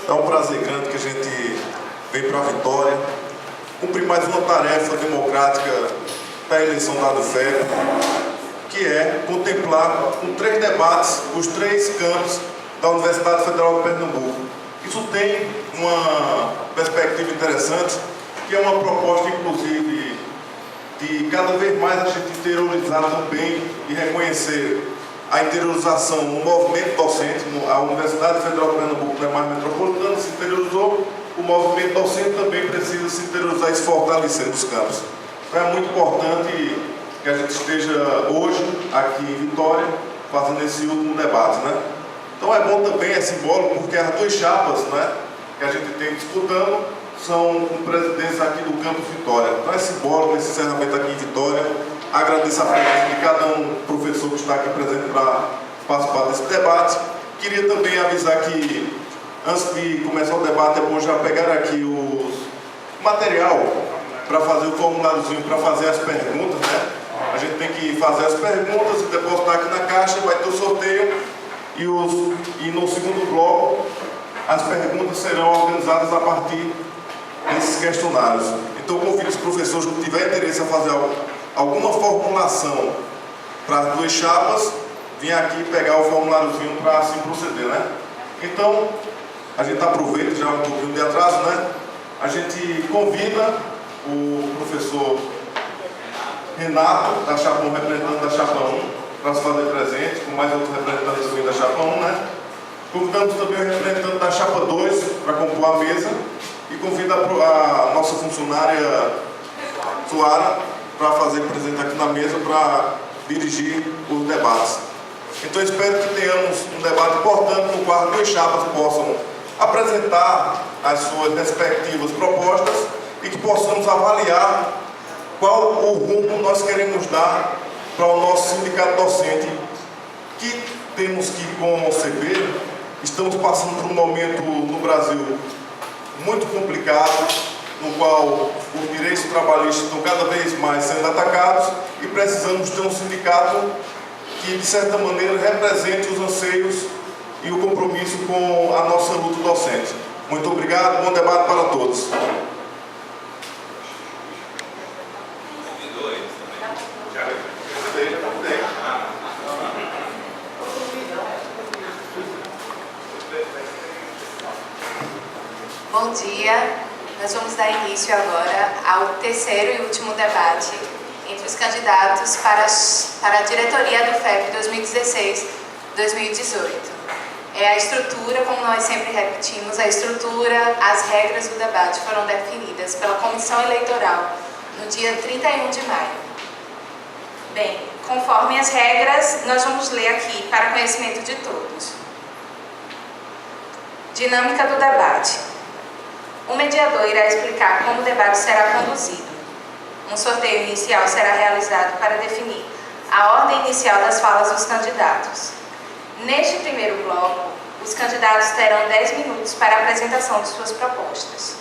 É um prazer grande que a gente vem para a Vitória, cumprir mais uma tarefa democrática da eleição da ADUFEP, que é contemplar com 3 debates os 3 campos da Universidade Federal de Pernambuco. Isso tem uma perspectiva interessante, que é uma proposta, inclusive, de cada vez mais a gente interiorizar também e reconhecer a interiorização no movimento docente. A Universidade Federal de Pernambuco não é mais metropolitana, se interiorizou, o movimento docente também precisa se interiorizar e se fortalecer nos campos. Então é muito importante que a gente esteja hoje aqui em Vitória fazendo esse último debate, né? Então é bom também, é simbólico, porque as 2 chapas, né, que a gente tem disputando são com presidentes aqui do campus Vitória. Então é simbólico esse encerramento aqui em Vitória. Agradeço a presença de cada professor que está aqui presente para participar desse debate. Queria também avisar que, antes de começar o debate, depois já pegar aqui o material para fazer o formuláriozinho, para fazer as perguntas, né? A gente tem que fazer as perguntas e depositar aqui na caixa, vai ter o sorteio e no segundo bloco as perguntas serão organizadas a partir desses questionários. Então convido os professores que tiverem interesse a fazer alguma formulação para as 2 chapas, vir aqui pegar o formuláriozinho para assim proceder, né? Então, a gente aproveita já um pouquinho de atraso, né? A gente convida o professor Renato, da chapa 1, representante da chapa 1, para se fazer presente, com mais outros representantes também da chapa 1, né? Convidamos também o representante da chapa 2 para compor a mesa e convida a nossa funcionária Suara para fazer presente aqui na mesa para dirigir os debates. Então espero que tenhamos um debate importante no qual as 2 chapas possam apresentar as suas respectivas propostas e que possamos avaliar qual o rumo nós queremos dar para o nosso sindicato docente, que temos que conceber. Estamos passando por um momento no Brasil muito complicado, no qual os direitos trabalhistas estão cada vez mais sendo atacados e precisamos ter um sindicato que, de certa maneira, represente os anseios e o compromisso com a nossa luta docente. Muito obrigado, bom debate para todos. Bom dia, nós vamos dar início agora ao 3º e último debate entre os candidatos para a diretoria do FEP 2016-2018. A estrutura, como nós sempre repetimos, a estrutura, as regras do debate foram definidas pela Comissão Eleitoral no dia 31 de maio. Bem, conforme as regras, nós vamos ler aqui para conhecimento de todos. Dinâmica do debate. O mediador irá explicar como o debate será conduzido. Um sorteio inicial será realizado para definir a ordem inicial das falas dos candidatos. Neste primeiro bloco, os candidatos terão 10 minutos para a apresentação de suas propostas.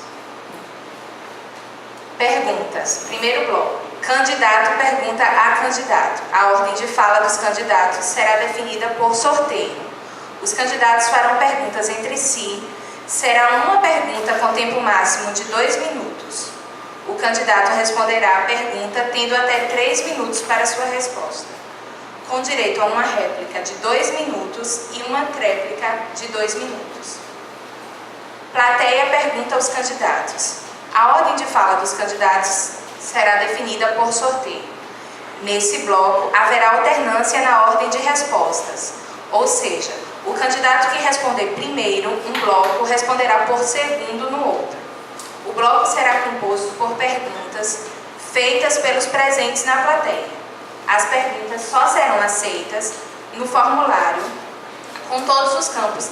Perguntas. Primeiro bloco. Candidato pergunta a candidato. A ordem de fala dos candidatos será definida por sorteio. Os candidatos farão perguntas entre si. Será uma pergunta com tempo máximo de 2 minutos. O candidato responderá a pergunta tendo até 3 minutos para sua resposta, com direito a uma réplica de 2 minutos e uma tréplica de 2 minutos. Plateia pergunta aos candidatos. A ordem de fala dos candidatos será definida por sorteio. Nesse bloco, haverá alternância na ordem de respostas, ou seja, o candidato que responder primeiro um bloco responderá por segundo no outro. O bloco será composto por perguntas feitas pelos presentes na plateia. As perguntas só serão aceitas no formulário, com todos os campos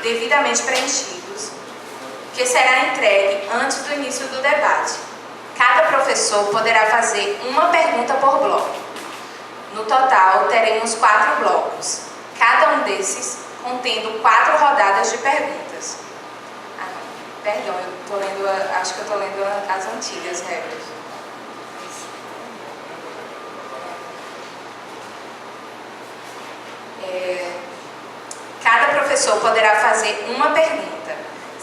devidamente preenchidos, que será entregue antes do início do debate. Cada professor poderá fazer uma pergunta por bloco. No total, teremos 4 blocos, cada um desses contendo 4 rodadas de perguntas. Perdão, acho que eu estou lendo as antigas regras. Cada professor poderá fazer uma pergunta.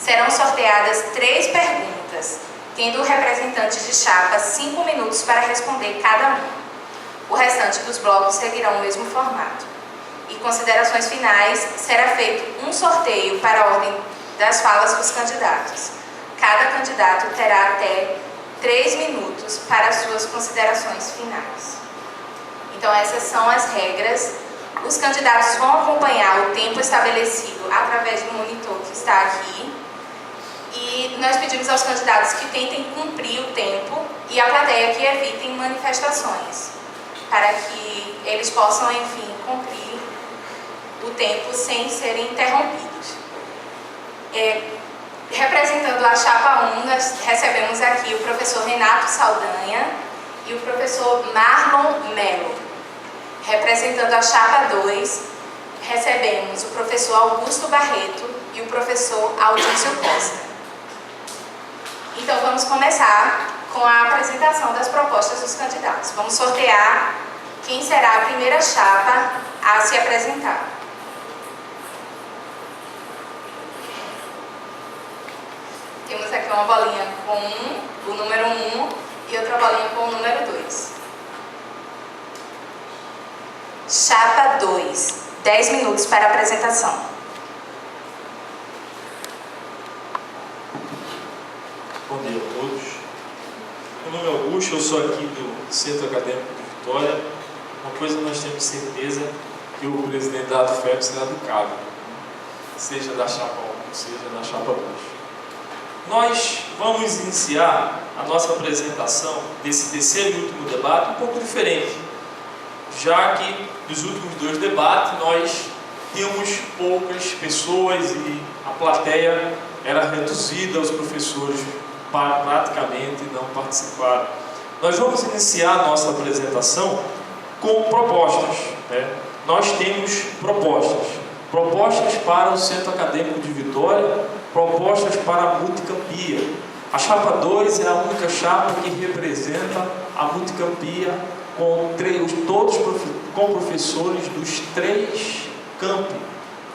Serão sorteadas 3 perguntas, tendo o representante de chapa 5 minutos para responder cada uma. O restante dos blocos seguirão o mesmo formato. E considerações finais, será feito um sorteio para a ordem das falas dos candidatos. Cada candidato terá até 3 minutos para as suas considerações finais. Então, essas são as regras. Os candidatos vão acompanhar o tempo estabelecido através do monitor que está aqui. E nós pedimos aos candidatos que tentem cumprir o tempo e a plateia que evitem manifestações, para que eles possam, enfim, cumprir o tempo sem serem interrompidos. Representando a chapa 1, nós recebemos aqui o professor Renato Saldanha e o professor Marlon Mello. Representando a chapa 2, recebemos o professor Augusto Barreto e o professor Aldício Costa. Então, vamos começar com a apresentação das propostas dos candidatos. Vamos sortear quem será a primeira chapa a se apresentar. Temos aqui uma bolinha com o número 1 e outra bolinha com o número 2. Chapa 2, 10 minutos para a apresentação. Bom dia a todos. Meu nome é Augusto, eu sou aqui do Centro Acadêmico de Vitória. Uma coisa nós temos certeza, que o presidente da ADFEB será do CAB, seja da chapa 1, seja da chapa 2. Nós vamos iniciar a nossa apresentação desse terceiro e último debate um pouco diferente, já que nos últimos 2 debates nós tínhamos poucas pessoas e a plateia era reduzida, os professores praticamente não participaram. Nós vamos iniciar a nossa apresentação com propostas, né? Nós temos propostas para o Centro Acadêmico de Vitória, propostas para a Multicampia. A chapa 2 é a única chapa que representa a Multicampia com professores dos 3 campi.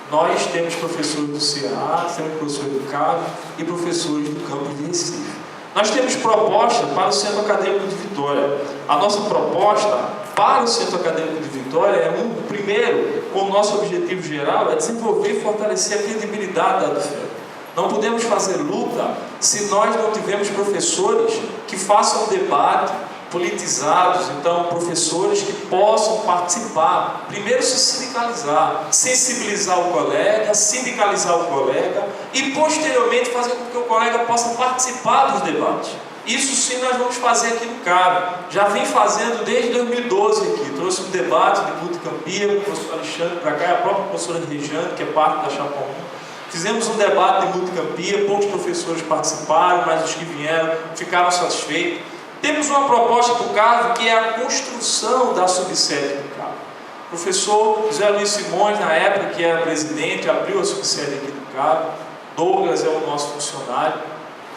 Nós temos professores do Ceará, temos professores do CAB e professores do campus de Recife. Nós temos proposta para o Centro Acadêmico de Vitória. A nossa proposta para o Centro Acadêmico de Vitória é primeiro, com o nosso objetivo geral, é desenvolver e fortalecer a credibilidade da ADFEB. Não podemos fazer luta se nós não tivermos professores que façam debate politizados, então professores que possam participar, primeiro se sindicalizar, sensibilizar o colega, sindicalizar o colega e posteriormente fazer com que o colega possa participar dos debates. Isso sim nós vamos fazer aqui no CAB, já vem fazendo desde 2012 aqui, trouxe um debate de Multicampia, com o professor Alexandre para cá, a própria professora Regiane, que é parte da chapa 1. Fizemos um debate de Multicampia, poucos professores participaram, mas os que vieram ficaram satisfeitos. Temos uma proposta para o CAV, que é a construção da subsede do CAV. O professor José Luiz Simões, na época que era presidente, abriu a subsede aqui do CAV. Douglas é o nosso funcionário.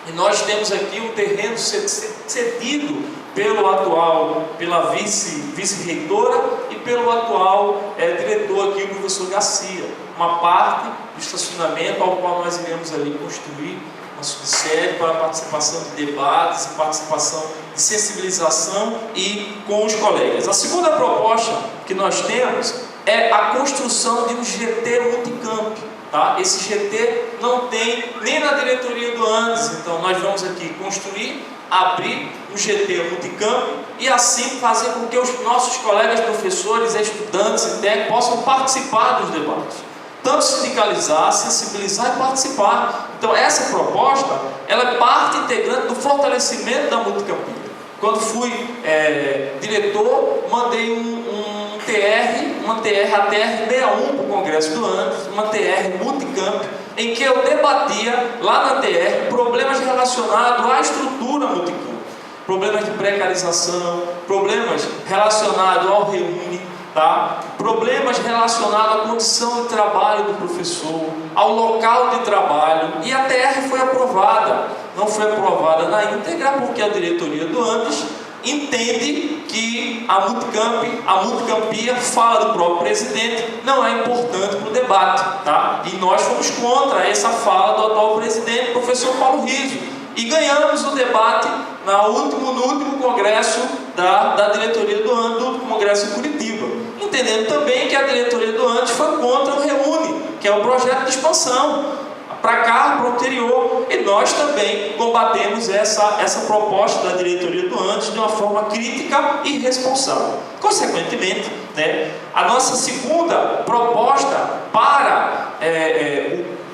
E nós temos aqui um terreno cedido pela vice-reitora e pelo atual diretor aqui, o professor Garcia. Uma parte do estacionamento ao qual nós iremos ali construir uma subsede para participação de debates, participação de sensibilização e com os colegas. A segunda proposta que nós temos é a construção de um GT Multicamp. Tá? Esse GT não tem nem na diretoria do ANDES, então nós vamos aqui construir, abrir um GT Multicamp e assim fazer com que os nossos colegas professores, estudantes e técnicos possam participar dos debates. Tanto sindicalizar, sensibilizar e participar. Então essa proposta, ela é parte integrante do fortalecimento da Multicampia. Quando fui diretor, mandei uma TR 61 para o Congresso do ANDES, uma TR Multicamp, em que eu debatia lá na TR problemas relacionados à estrutura Multicamp. Problemas de precarização, problemas relacionados ao reúne, tá? Problemas relacionados à condição de trabalho do professor, ao local de trabalho, e a TR foi aprovada. Não foi aprovada na íntegra porque a diretoria do ANDES entende que a multicampia, fala do próprio presidente, não é importante para o debate, tá? E nós fomos contra essa fala do atual presidente, professor Paulo Riso, e ganhamos o debate no último congresso da diretoria do ANDE, do congresso em Curitiba, entendendo também que a diretoria do ANDE foi contra o REUNE, que é o projeto de expansão para cá, para o interior, e nós também combatemos essa proposta da diretoria do ANDE de uma forma crítica e responsável. Consequentemente, né, a nossa segunda proposta para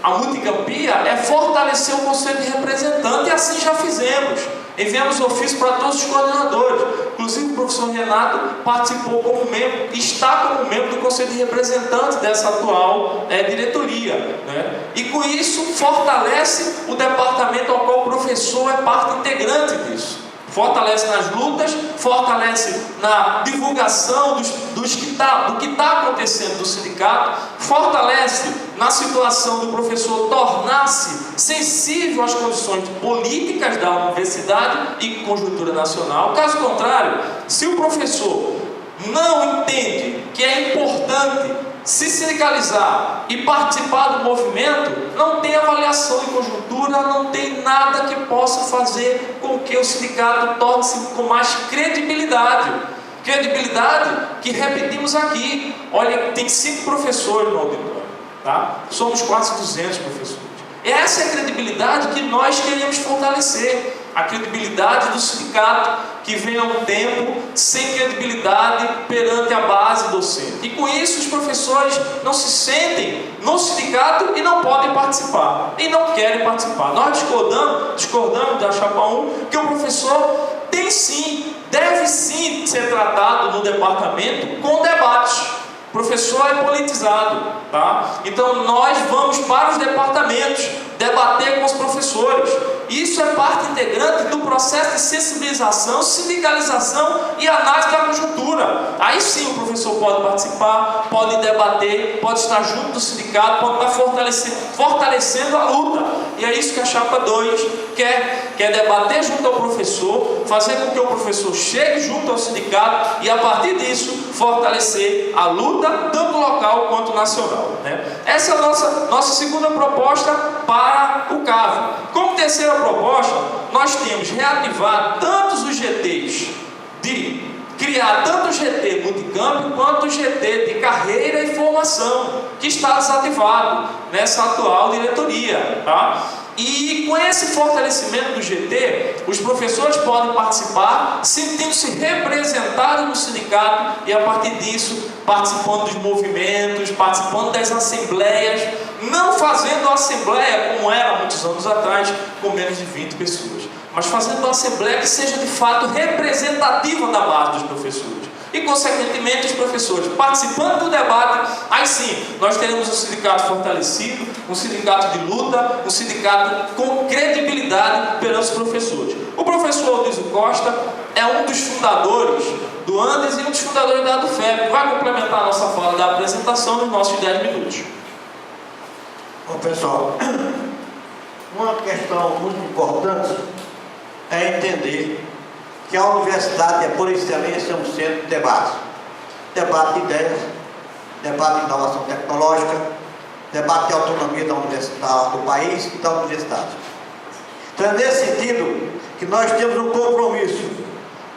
a multicampia é fortalecer o Conselho de Representantes, e assim já fizemos. Enviamos ofício para todos os coordenadores, inclusive o professor Renato participou como membro, está como membro do Conselho de Representantes dessa atual diretoria, né? E com isso fortalece o departamento ao qual o professor é parte integrante disso. Fortalece nas lutas, fortalece na divulgação do que está acontecendo no sindicato, fortalece na situação do professor tornar-se sensível às condições políticas da universidade e conjuntura nacional. Caso contrário, se o professor não entende que é importante se sindicalizar e participar do movimento, não tem avaliação de conjuntura, não tem nada que possa fazer com que o sindicato torne-se com mais credibilidade. Credibilidade que repetimos aqui. Olha, tem 5 professores no auditório, tá? Somos quase 200 professores. Essa é a credibilidade que nós queremos fortalecer. A credibilidade do sindicato, que vem há um tempo sem credibilidade perante a base docente. E com isso os professores não se sentem no sindicato e não podem participar, e não querem participar. Nós discordamos da Chapa 1, que o professor tem sim, deve sim ser tratado no departamento com debates. O professor é politizado, tá? Então nós vamos para os departamentos debater com os professores. Isso é parte integrante do processo de sensibilização, sindicalização e análise da conjuntura. Aí sim o professor pode participar, pode debater, pode estar junto do sindicato, pode estar fortalecendo a luta. E é isso que a Chapa 2 quer debater junto ao professor, fazer com que o professor chegue junto ao sindicato e a partir disso fortalecer a luta, tanto local quanto nacional, né? Essa é a nossa segunda proposta para o CAV. Como terceira proposta, nós temos reativar tantos os GTs, de criar tanto o GT multicampo quanto o GT de carreira e formação, que está desativado nessa atual diretoria, tá? E com esse fortalecimento do GT, os professores podem participar, sentindo-se representados no sindicato e a partir disso, participando dos movimentos, participando das assembleias, não fazendo a assembleia como era há muitos anos atrás, com menos de 20 pessoas, mas fazendo uma assembleia que seja de fato representativa da base dos professores. E, consequentemente, os professores participando do debate, aí sim, nós teremos um sindicato fortalecido, um sindicato de luta, um sindicato com credibilidade perante os professores. O professor Aldísio Costa é um dos fundadores do Andes e um dos fundadores da ADUFEP. Vai complementar a nossa fala da apresentação nos nossos 10 minutos. Bom, pessoal, uma questão muito importante é entender que a universidade é, por excelência, um centro de debate. Debate de ideias, debate de inovação tecnológica, debate de autonomia da universidade, do país e da universidade. Então é nesse sentido que nós temos um compromisso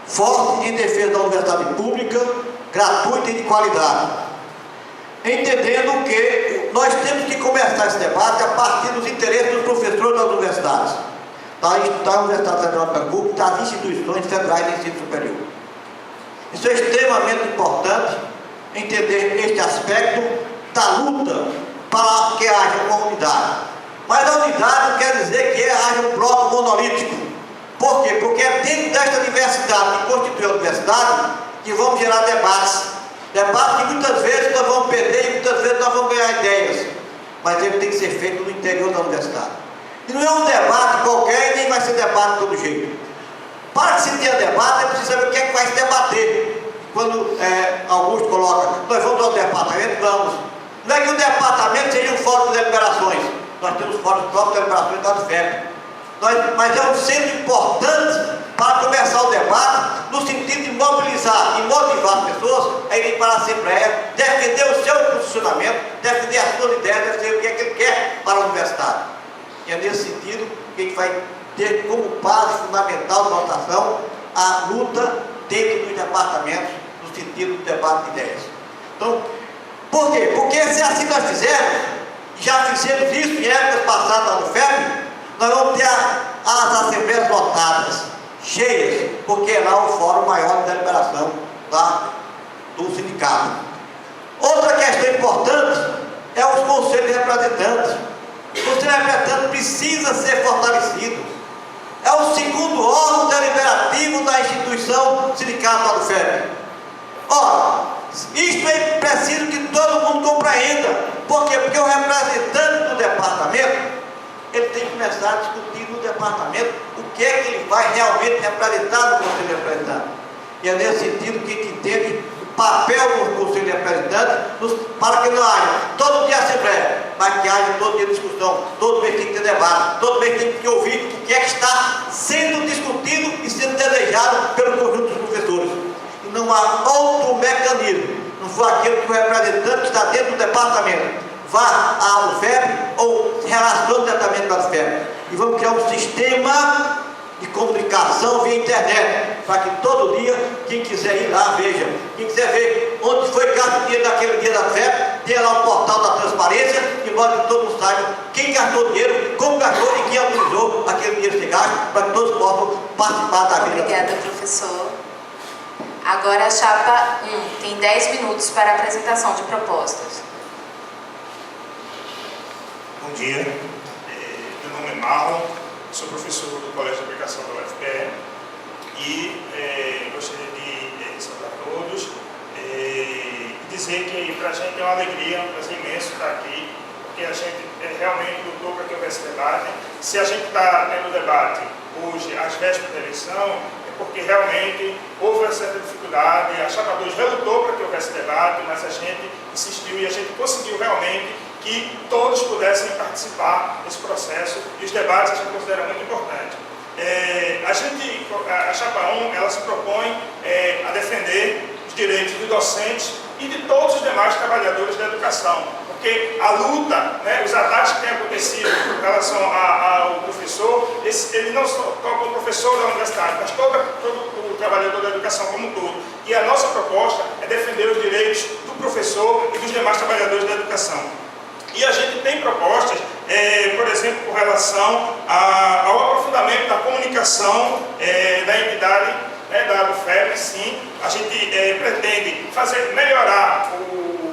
forte em defesa da universidade pública, gratuita e de qualidade. Entendendo que nós temos que começar esse debate a partir dos interesses dos professores das universidades. Da Universidade Federal de Pernambuco, das instituições federais de ensino superior. Isso é extremamente importante, entender este aspecto da luta para que haja uma unidade. Mas a unidade não quer dizer que haja um bloco monolítico. Por quê? Porque é dentro desta diversidade que constitui a universidade que vamos gerar debates. Debates que muitas vezes nós vamos perder e muitas vezes nós vamos ganhar ideias. Mas ele tem que ser feito no interior da universidade. E não é um debate qualquer e nem vai ser debate de todo jeito. Para que se tenha debate, é preciso saber o que é que vai se debater. Quando Augusto coloca, nós vamos ao departamento, vamos. Não é que o departamento seja um fórum de deliberações. Nós temos fóruns próprios de deliberações da ADUFEP. mas é um centro importante para começar o debate, no sentido de mobilizar e motivar as pessoas a irem para a Assembleia, defender o seu posicionamento, defender as suas ideias, defender o que é que ele quer para a universidade. E é nesse sentido que a gente vai ter como base fundamental da nossa ação a luta dentro dos departamentos, no sentido do debate de ideias. Então, por quê? Porque se assim nós fizermos, já fizemos isso em épocas passadas no FEB, nós vamos ter as assembleias lotadas, cheias, porque é lá o fórum maior de deliberação do sindicato. Outra questão importante é os conselhos de representantes. O conselho de representantes precisa ser fortalecido. É o segundo órgão deliberativo da instituição sindical do FEB. Ora, isto é preciso que todo mundo compreenda. Por quê? Porque o representante do departamento, ele tem que começar a discutir no departamento o que é que ele vai realmente representar no Conselho de Representantes. E é nesse sentido que a gente entende o papel do Conselho de Representantes para que não haja todo dia assembleia, mas que haja todo dia discussão, todo mês tem que ter debate, todo mês tem que ouvir o que é que está sendo discutido e sendo desejado pelo conjunto dos professores. E não há outro mecanismo, não foi aquele que o representante que está dentro do departamento vá ao FEB ou se relacione diretamente com a FEB. E vamos criar um sistema de comunicação via internet, para que todo dia, quem quiser ir lá, veja. Quem quiser ver onde foi gasto o dinheiro daquele dia da FEB, tenha lá o portal da transparência, de modo que todo mundo saiba quem gastou dinheiro, como gastou e quem autorizou aquele dinheiro ser gasto, para que todos possam participar da vida. Obrigada, professor. Agora a chapa 1 tem 10 minutos para a apresentação de propostas. Bom dia, meu nome é Marlon, sou professor do Colégio de Aplicação da UFPE e gostaria de saudar todos e dizer que para a gente é uma alegria, um prazer imenso estar aqui, porque a gente realmente lutou para que houvesse debate. Se a gente está tendo debate hoje, às vésperas da eleição, é porque realmente houve uma certa dificuldade, a chapa 2 relutou para que houvesse debate, mas a gente insistiu e a gente conseguiu realmente que todos pudessem participar desse processo e os debates a gente considera muito importante. A chapa 1, ela se propõe a defender os direitos dos docentes e de todos os demais trabalhadores da educação, porque a luta, né, os ataques que têm acontecido em relação ao professor, ele não só toca o professor da universidade, mas todo o trabalhador da educação como um todo. E a nossa proposta é defender os direitos do professor e dos demais trabalhadores da educação. E a gente tem propostas, por exemplo, com relação ao aprofundamento da comunicação da entidade, da UFEB. Sim, a gente pretende melhorar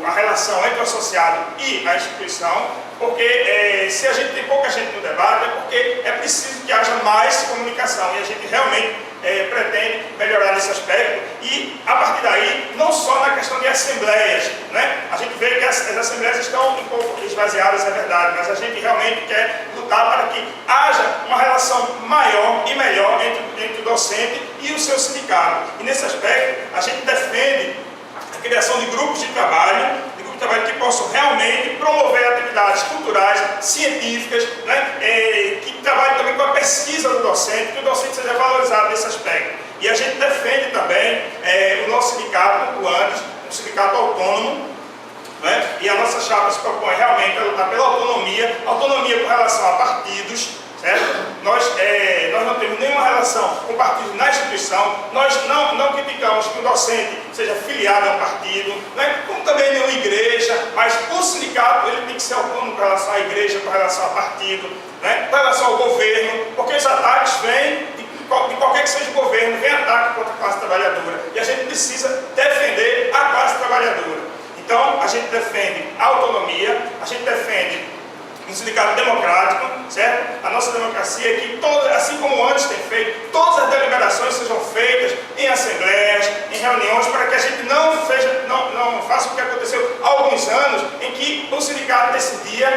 a relação entre o associado e a instituição, porque se a gente tem pouca gente no debate, é porque é preciso que haja mais comunicação, e a gente realmente pretende melhorar nesse aspecto, e a partir daí, não só na questão de assembleias, né? A gente vê que as assembleias estão um pouco esvaziadas, é verdade, mas a gente realmente quer lutar para que haja uma relação maior e melhor entre o docente e o seu sindicato. E nesse aspecto, a gente defende a criação de grupos de trabalho que possam realmente promover atividades culturais, científicas, né, que trabalhem também com a pesquisa do docente, que o docente seja valorizado nesse aspecto. E a gente defende também o nosso sindicato, o ANDES, um sindicato autônomo, né, e a nossa chapa se propõe realmente a lutar pela autonomia com relação a partidos, certo? Nós não temos nenhuma relação com partidos na instituição, nós não criticamos que o docente seja filiado a um partido, né? Como também nenhuma igreja, mas o sindicato ele tem que ser autônomo com relação à igreja, com relação a partido, né? Com relação ao governo, porque os ataques vêm de qualquer que seja o governo, vem ataque contra a classe trabalhadora, e a gente precisa defender a classe trabalhadora. Então, a gente defende a autonomia, a gente defende um sindicato democrático, certo? A nossa democracia é que, assim como antes tem feito, todas as deliberações sejam feitas em assembleias, em reuniões, para que a gente não faça o que aconteceu há alguns anos, em que o sindicato decidia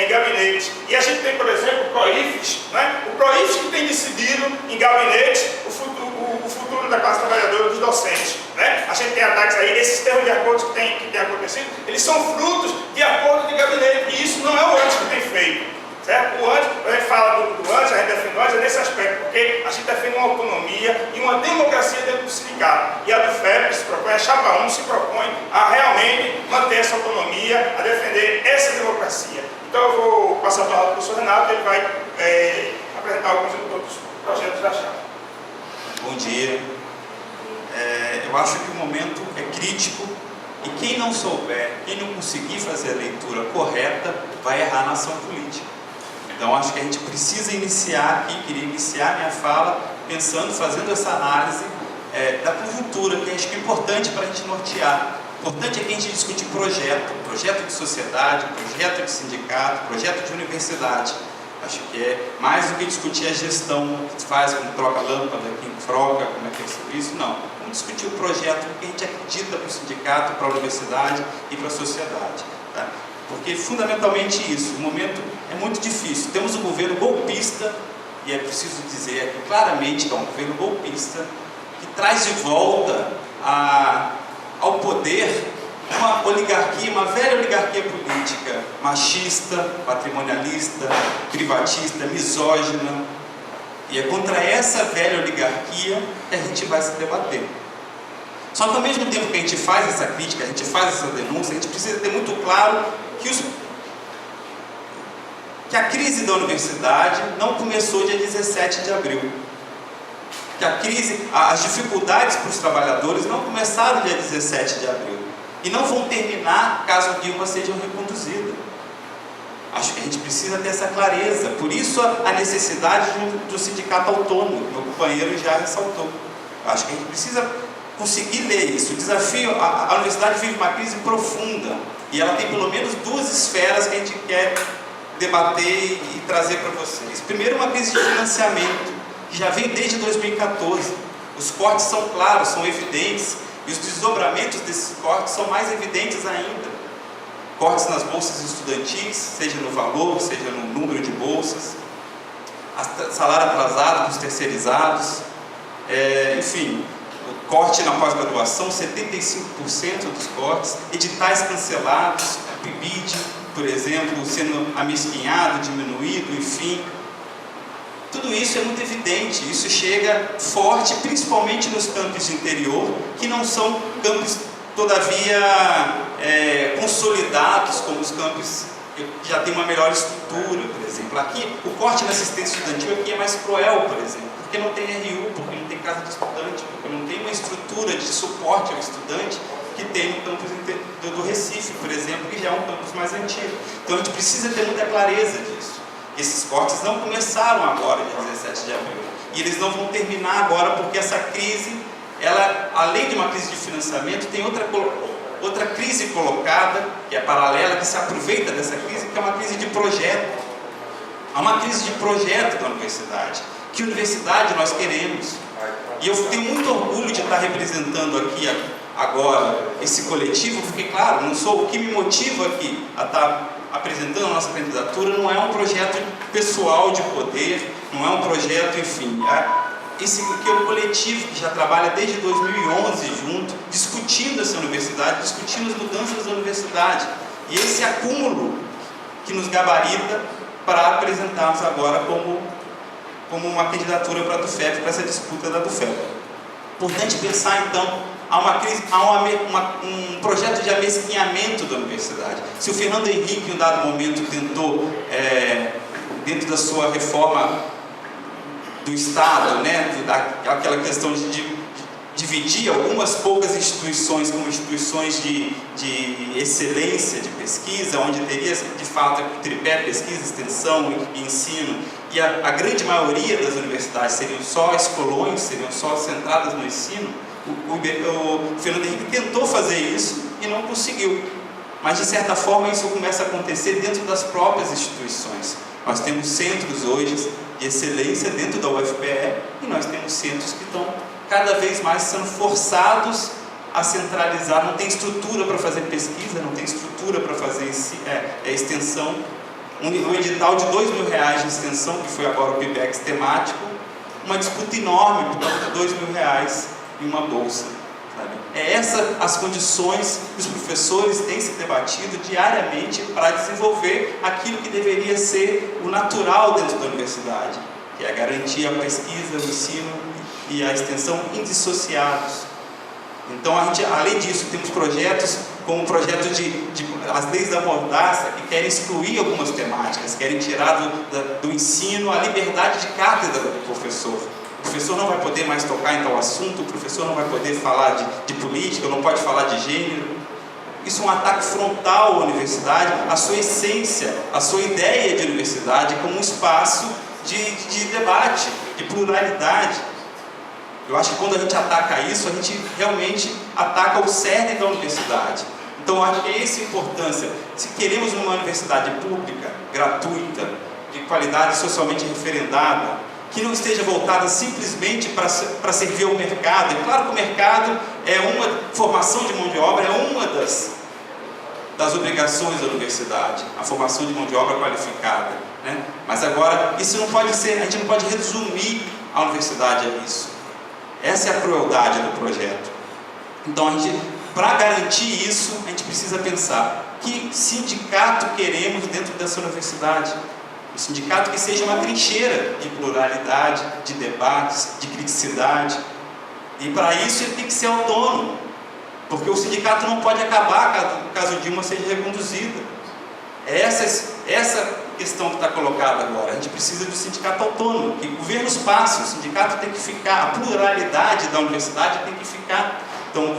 em gabinetes. E a gente tem, por exemplo, o PROIFES, né? O PROIFES que tem decidido em gabinetes o futuro da classe trabalhadora dos docentes, né? A gente tem ataques aí, esses termos de acordos que tem acontecido, eles são frutos de acordo de gabinete, e isso não é o antes que tem feito, certo? O antes, a gente fala do antes, a gente defende o nesse aspecto, porque a gente defende uma autonomia e uma democracia dentro do sindicato. E a do FEP se propõe, a Chapa 1 se propõe a realmente manter essa autonomia, a defender essa democracia. Então eu vou passar a palavra para o professor Renato, ele vai apresentar alguns outros projetos da Chapa. Bom dia. Eu acho que o momento é crítico e quem não souber, quem não conseguir fazer a leitura correta, vai errar na ação política. Então acho que a gente precisa iniciar aqui, queria iniciar minha fala pensando, fazendo essa análise da conjuntura, que acho que é importante para a gente nortear. Importante é que a gente discute projeto de sociedade, projeto de sindicato, projeto de universidade. Acho que é mais do que discutir a gestão que faz, como troca lâmpada, quem troca, como é que é o serviço, não. Vamos discutir o projeto que a gente acredita para o sindicato, para a universidade e para a sociedade. Tá? Porque fundamentalmente isso, o momento é muito difícil. Temos um governo golpista, e é preciso dizer aqui claramente que é um governo golpista, que traz de volta ao poder uma oligarquia, uma velha oligarquia política, machista, patrimonialista, privatista, misógina. E é contra essa velha oligarquia que a gente vai se debater. Só que ao mesmo tempo que a gente faz essa crítica, a gente faz essa denúncia, a gente precisa ter muito claro que a crise da universidade não começou dia 17 de abril. Que as dificuldades para os trabalhadores não começaram dia 17 de abril. E não vão terminar caso a Dilma seja reconduzida. Acho que a gente precisa ter essa clareza. Por isso a necessidade do sindicato autônomo, que meu companheiro já ressaltou. Acho que a gente precisa conseguir ler isso. O desafio, a universidade vive uma crise profunda. E ela tem pelo menos duas esferas que a gente quer debater e trazer para vocês. Primeiro, uma crise de financiamento, que já vem desde 2014. Os cortes são claros, são evidentes. E os desdobramentos desses cortes são mais evidentes ainda. Cortes nas bolsas estudantis, seja no valor, seja no número de bolsas, salário atrasado dos terceirizados, enfim, o corte na pós-graduação, 75% dos cortes, editais cancelados, a PIBID, por exemplo, sendo amesquinhado, diminuído, enfim. Tudo isso é muito evidente, isso chega forte, principalmente nos campos de interior, que não são campos, todavia, consolidados, como os campos que já têm uma melhor estrutura, por exemplo. Aqui, o corte na assistência estudantil aqui é mais cruel, por exemplo, porque não tem RU, porque não tem casa de estudante, porque não tem uma estrutura de suporte ao estudante que tem no campus do Recife, por exemplo, que já é um campus mais antigo. Então a gente precisa ter muita clareza disso. Esses cortes não começaram agora, dia 17 de abril, e eles não vão terminar agora, porque essa crise, ela, além de uma crise de financiamento, tem outra crise colocada, que é paralela, que se aproveita dessa crise, que é uma crise de projeto. Há uma crise de projeto da universidade. Que universidade nós queremos? E eu tenho muito orgulho de estar representando aqui agora esse coletivo, porque, claro, não sou o que me motiva aqui a estar apresentando a nossa candidatura, não é um projeto pessoal de poder, não é um projeto, enfim, esse aqui é um coletivo que já trabalha desde 2011 junto, discutindo essa universidade, discutindo as mudanças da universidade, e esse acúmulo que nos gabarita para apresentarmos agora como uma candidatura para a DUFEP, para essa disputa da DUFEP. Importante pensar, então, há um projeto de amesquinhamento da universidade. Se o Fernando Henrique, em um dado momento, tentou, dentro da sua reforma do Estado, né, aquela questão de dividir algumas poucas instituições como instituições de excelência de pesquisa, onde teria, de fato, tripé, pesquisa, extensão e ensino, e a grande maioria das universidades seriam só escolões, seriam só centradas no ensino. O Fernando Henrique tentou fazer isso e não conseguiu. Mas, de certa forma, isso começa a acontecer dentro das próprias instituições. Nós temos centros hoje de excelência dentro da UFPE e nós temos centros que estão cada vez mais sendo forçados a centralizar. Não tem estrutura para fazer pesquisa, não tem estrutura para fazer extensão. Um edital de R$2.000 de extensão, que foi agora o PIBEX temático, uma disputa enorme por causa de R$2.000 em uma bolsa. Sabe? Essas as condições que os professores têm se debatido diariamente para desenvolver aquilo que deveria ser o natural dentro da universidade, que é garantir a pesquisa, o ensino e a extensão indissociados. Então, além disso, temos projetos como o projeto as leis da mordaça, que querem excluir algumas temáticas, querem tirar do ensino a liberdade de cátedra do professor. O professor não vai poder mais tocar em tal assunto, o professor não vai poder falar de política, não pode falar de gênero. Isso é um ataque frontal à universidade, à sua essência, à sua ideia de universidade como um espaço de debate, de pluralidade. Eu acho que quando a gente ataca isso, a gente realmente ataca o cerne da universidade. Então, eu acho que é essa a importância. Se queremos uma universidade pública, gratuita, de qualidade socialmente referendada, que não esteja voltada simplesmente para servir ao mercado. É claro que o mercado é uma formação de mão de obra, é uma das obrigações da universidade, a formação de mão de obra qualificada, né? Mas agora, isso não pode ser, a gente não pode resumir a universidade a isso. Essa é a crueldade do projeto. Então, para garantir isso, a gente precisa pensar que sindicato queremos dentro dessa universidade. Um sindicato que seja uma trincheira de pluralidade, de debates, de criticidade. E para isso ele tem que ser autônomo, porque o sindicato não pode acabar caso Dilma seja reconduzida. É essa questão que está colocada agora. A gente precisa de um sindicato autônomo, que o governo passe, o sindicato tem que ficar, a pluralidade da universidade tem que ficar. Então,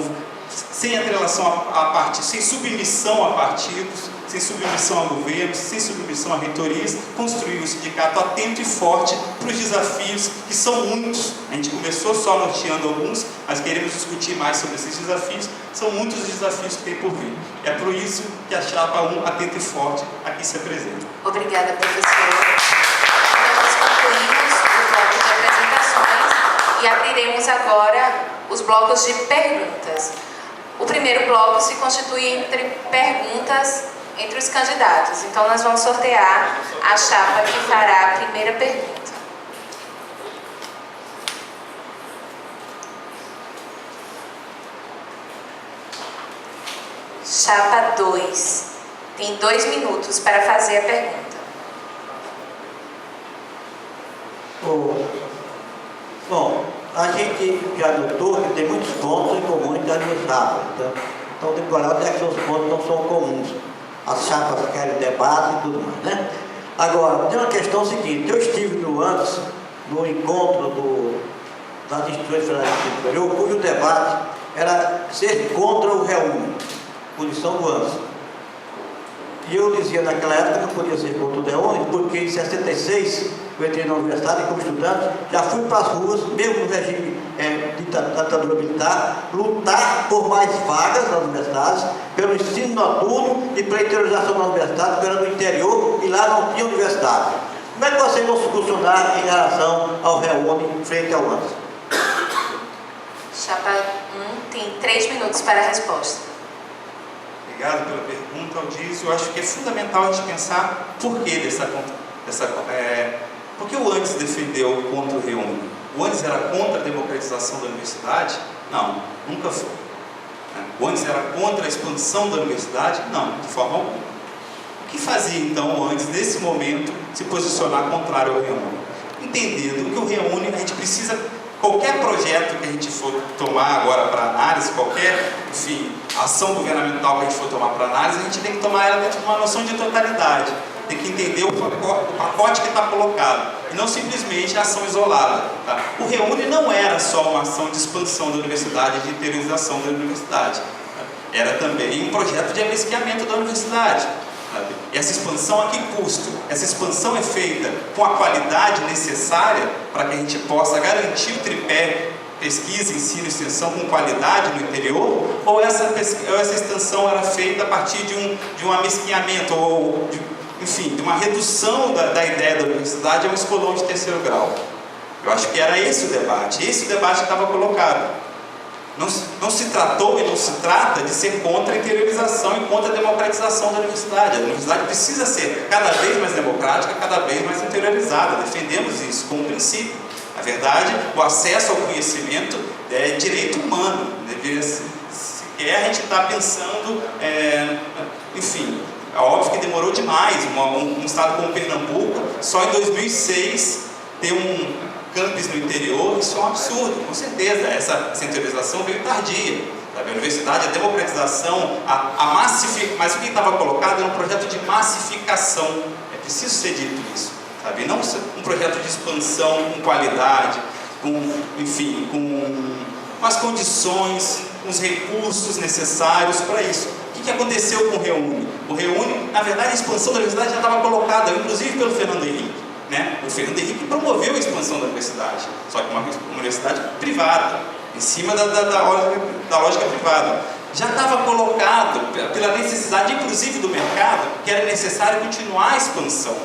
sem atrelação a partidos, sem submissão a partidos, sem submissão a governos, sem submissão a reitorias, construir um sindicato atento e forte para os desafios, que são muitos. A gente começou só norteando alguns, mas queremos discutir mais sobre esses desafios. São muitos os desafios que tem por vir. É por isso que a chapa 1, atenta e forte, aqui se apresenta. Obrigada, professora. Então, nós concluímos o bloco de apresentações e abriremos agora os blocos de perguntas. O primeiro bloco se constitui entre perguntas entre os candidatos. Então, nós vamos sortear a chapa que fará a primeira pergunta. Chapa 2. Tem 2 minutos para fazer a pergunta. Bom, a gente já notou que tem muitos pontos em comum entre as duas chapas. Então, decorar até que os pontos não são comuns. As chapas querem debate e tudo mais, né? Agora, tem uma questão seguinte. Eu estive antes no encontro das instituições federais de ensino superior, cujo debate era ser contra o REUNI, posição do ANS. E eu dizia naquela época que não podia ser contra o REUNI, porque em 66 eu entrei na universidade como estudante, já fui para as ruas, mesmo no regime de ditadura militar, lutar por mais vagas nas universidades, pelo ensino noturno e pela interiorização da universidade, porque era no interior e lá não tinha universidade. Como é que vocês vão se posicionar em relação ao REUNI frente ao ANS? Chapa 1 tem 3 minutos para a resposta. Obrigado pela pergunta, Aldísio. Eu acho que é fundamental a gente pensar por que porque o ANS defendeu contra o REUNI. O ANS era contra a democratização da universidade? Não, nunca foi. O ANS era contra a expansão da universidade? Não, de forma alguma. O que fazia então o ANS, nesse momento, se posicionar contrário ao REUNI? Entendendo que o REUNI, a gente precisa, qualquer projeto que a gente for tomar agora para análise, qualquer, enfim, ação governamental que a gente for tomar para análise, a gente tem que tomar ela dentro de uma noção de totalidade. Tem que entender o pacote que está colocado, e não simplesmente a ação isolada. Tá? O REUNI não era só uma ação de expansão da universidade, de interiorização da universidade. Tá? Era também um projeto de abesqueamento da universidade. Tá? E essa expansão a que custo? Essa expansão é feita com a qualidade necessária para que a gente possa garantir o tripé pesquisa, ensino e extensão com qualidade no interior, ou essa extensão era feita a partir de um amesquinhamento ou enfim, de uma redução da ideia da universidade a um escolão de 3º grau. Eu acho que era esse o debate que estava colocado. Não se tratou e não se trata de ser contra a interiorização e contra a democratização da universidade. A universidade precisa ser cada vez mais democrática, cada vez mais interiorizada. Defendemos isso como princípio. Na verdade, o acesso ao conhecimento é direito humano. Sequer a gente está pensando, enfim... É óbvio que demorou demais. Um estado como Pernambuco, só em 2006 ter um campus no interior, isso é um absurdo, com certeza. Essa interiorização veio tardia. Sabe? A universidade, a democratização, mas o que estava colocado era um projeto de massificação. É preciso ser dito isso. Sabe? Não um projeto de expansão com qualidade, enfim, com as condições, com os recursos necessários para isso. O que aconteceu com o Reúne? O Reúne, na verdade, a expansão da universidade já estava colocada, inclusive pelo Fernando Henrique. Né? O Fernando Henrique promoveu a expansão da universidade, só que uma universidade privada, em cima da lógica privada. Já estava colocado, pela necessidade, inclusive do mercado, que era necessário continuar a expansão.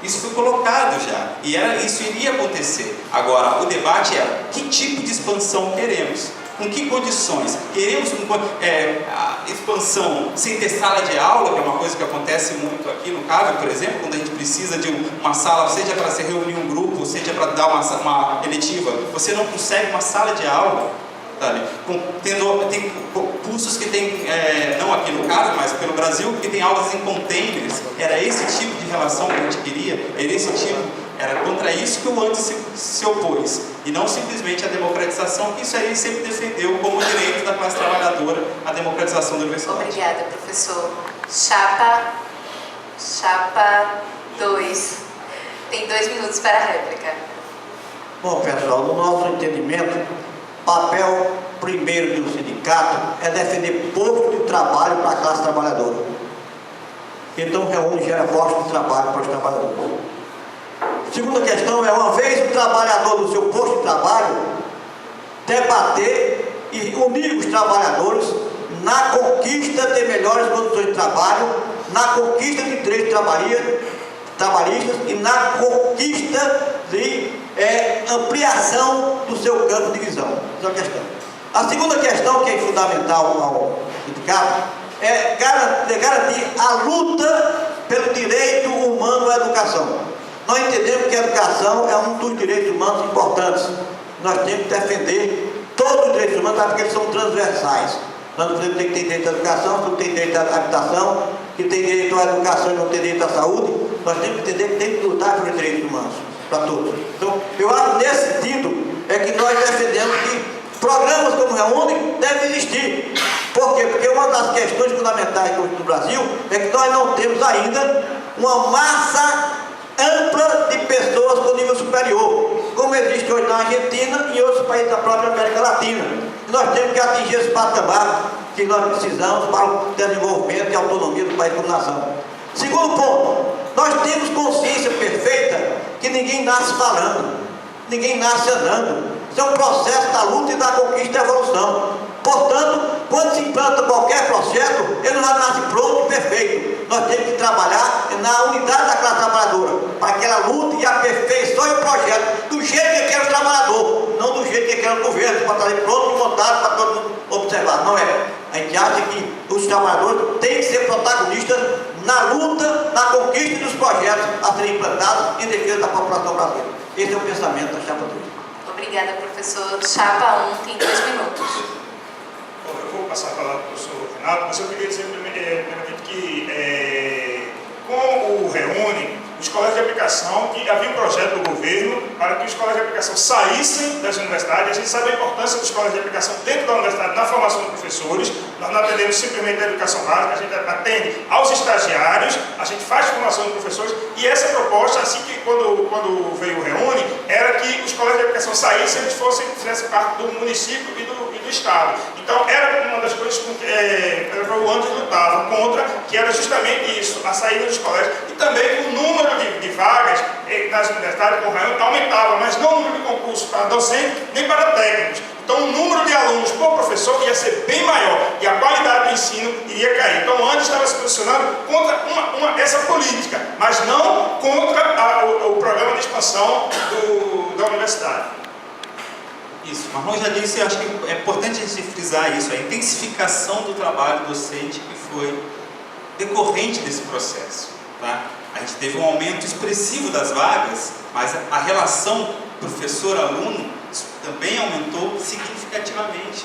Isso foi colocado já, e isso iria acontecer. Agora, o debate é que tipo de expansão queremos? Com que condições? Queremos a expansão sem ter sala de aula, que é uma coisa que acontece muito aqui no CAV, por exemplo, quando a gente precisa de uma sala, seja para se reunir um grupo, seja para dar uma eletiva, você não consegue uma sala de aula, sabe? Tem cursos que tem, não aqui no CAV, mas pelo Brasil, que tem aulas em containers. Era esse tipo de relação que a gente queria, era contra isso que o antes se opôs, e não simplesmente a democratização, que isso aí sempre defendeu como direito da classe trabalhadora, a democratização da universidade. Obrigada, professor. Chapa 2. Tem 2 minutos para a réplica. Bom, pessoal, no nosso entendimento, o papel primeiro de um sindicato é defender posto de trabalho para a classe trabalhadora. Então, reúne gera posto de trabalho para os trabalhadores. Segunda questão é, uma vez o trabalhador do seu posto de trabalho, debater e unir os trabalhadores na conquista de melhores condições de trabalho, na conquista de direitos trabalhistas e na conquista de ampliação do seu campo de visão. Essa é uma questão. A segunda questão, que é fundamental ao sindicato, é garantir a luta pelo direito humano à educação. Nós entendemos que a educação é um dos direitos humanos importantes. Nós temos que defender todos os direitos humanos, porque eles são transversais. Nós não podemos dizer que tem direito à educação, que não tem direito à habitação, que tem direito à educação e não tem direito à saúde. Nós temos que entender que tem que lutar pelos direitos humanos, para todos. Então, eu acho que nesse sentido é que nós defendemos que programas como o Reúne devem existir. Por quê? Porque uma das questões fundamentais hoje no Brasil é que nós não temos ainda uma massa ampla de pessoas com nível superior, como existe hoje na Argentina e em outros países da própria América Latina. E nós temos que atingir esse patamar que nós precisamos para o desenvolvimento e autonomia do país como nação. Segundo ponto, nós temos consciência perfeita que ninguém nasce falando, ninguém nasce andando. Isso é um processo da luta e da conquista e da evolução. Portanto, quando se implanta qualquer projeto, ele não nasce pronto e perfeito. Nós temos que trabalhar na unidade da classe trabalhadora, para que ela lute e aperfeiçoe o projeto do jeito que quer o trabalhador, não do jeito que quer o governo, para trazer pronto e montado para todo mundo observar. Não é. A gente acha que os trabalhadores têm que ser protagonistas na luta, na conquista dos projetos a serem implantados em defesa da população brasileira. Esse é o pensamento da Chapa 2. Obrigada, professor. Chapa 1 tem 2 minutos. Bom, eu vou passar a palavra para o professor Renato, mas eu queria dizer primeiramente que com o Reúne, os colégios de aplicação, que havia um projeto do governo para que os colégios de aplicação saíssem das universidades. A gente sabe a importância dos colégios de aplicação dentro da universidade na formação de professores. Nós não atendemos simplesmente a educação básica, a gente atende aos estagiários, a gente faz formação de professores, e essa proposta, assim que quando veio o Reúne, era que os colégios de aplicação saíssem, eles fizessem parte do município e do Estado. Então, era uma das coisas que o Anderson lutava contra, que era justamente isso, a saída dos colégios, e também o número de vagas nas universidades com o Reúne aumentava, mas não o número de concursos para docentes nem para técnicos. Então, o número de alunos por professor ia ser bem maior e a qualidade do ensino iria cair. Então, antes estava se posicionando contra essa política, mas não contra o programa de expansão da universidade. Isso, Marlon já disse, eu acho que é importante a gente frisar isso, a intensificação do trabalho docente que foi decorrente desse processo. Tá? A gente teve um aumento expressivo das vagas, mas a relação professor-aluno também aumentou significativamente,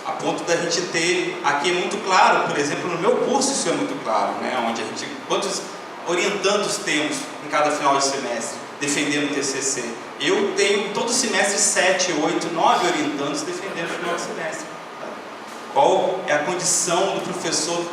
a ponto da gente ter, aqui é muito claro, por exemplo, no meu curso isso é muito claro, né? Onde a gente, quantos orientandos temos em cada final de semestre? defendendo o TCC. Eu tenho todo semestre 7, 8, 9 orientandos defendendo o final do semestre. Tá? Qual é a condição do professor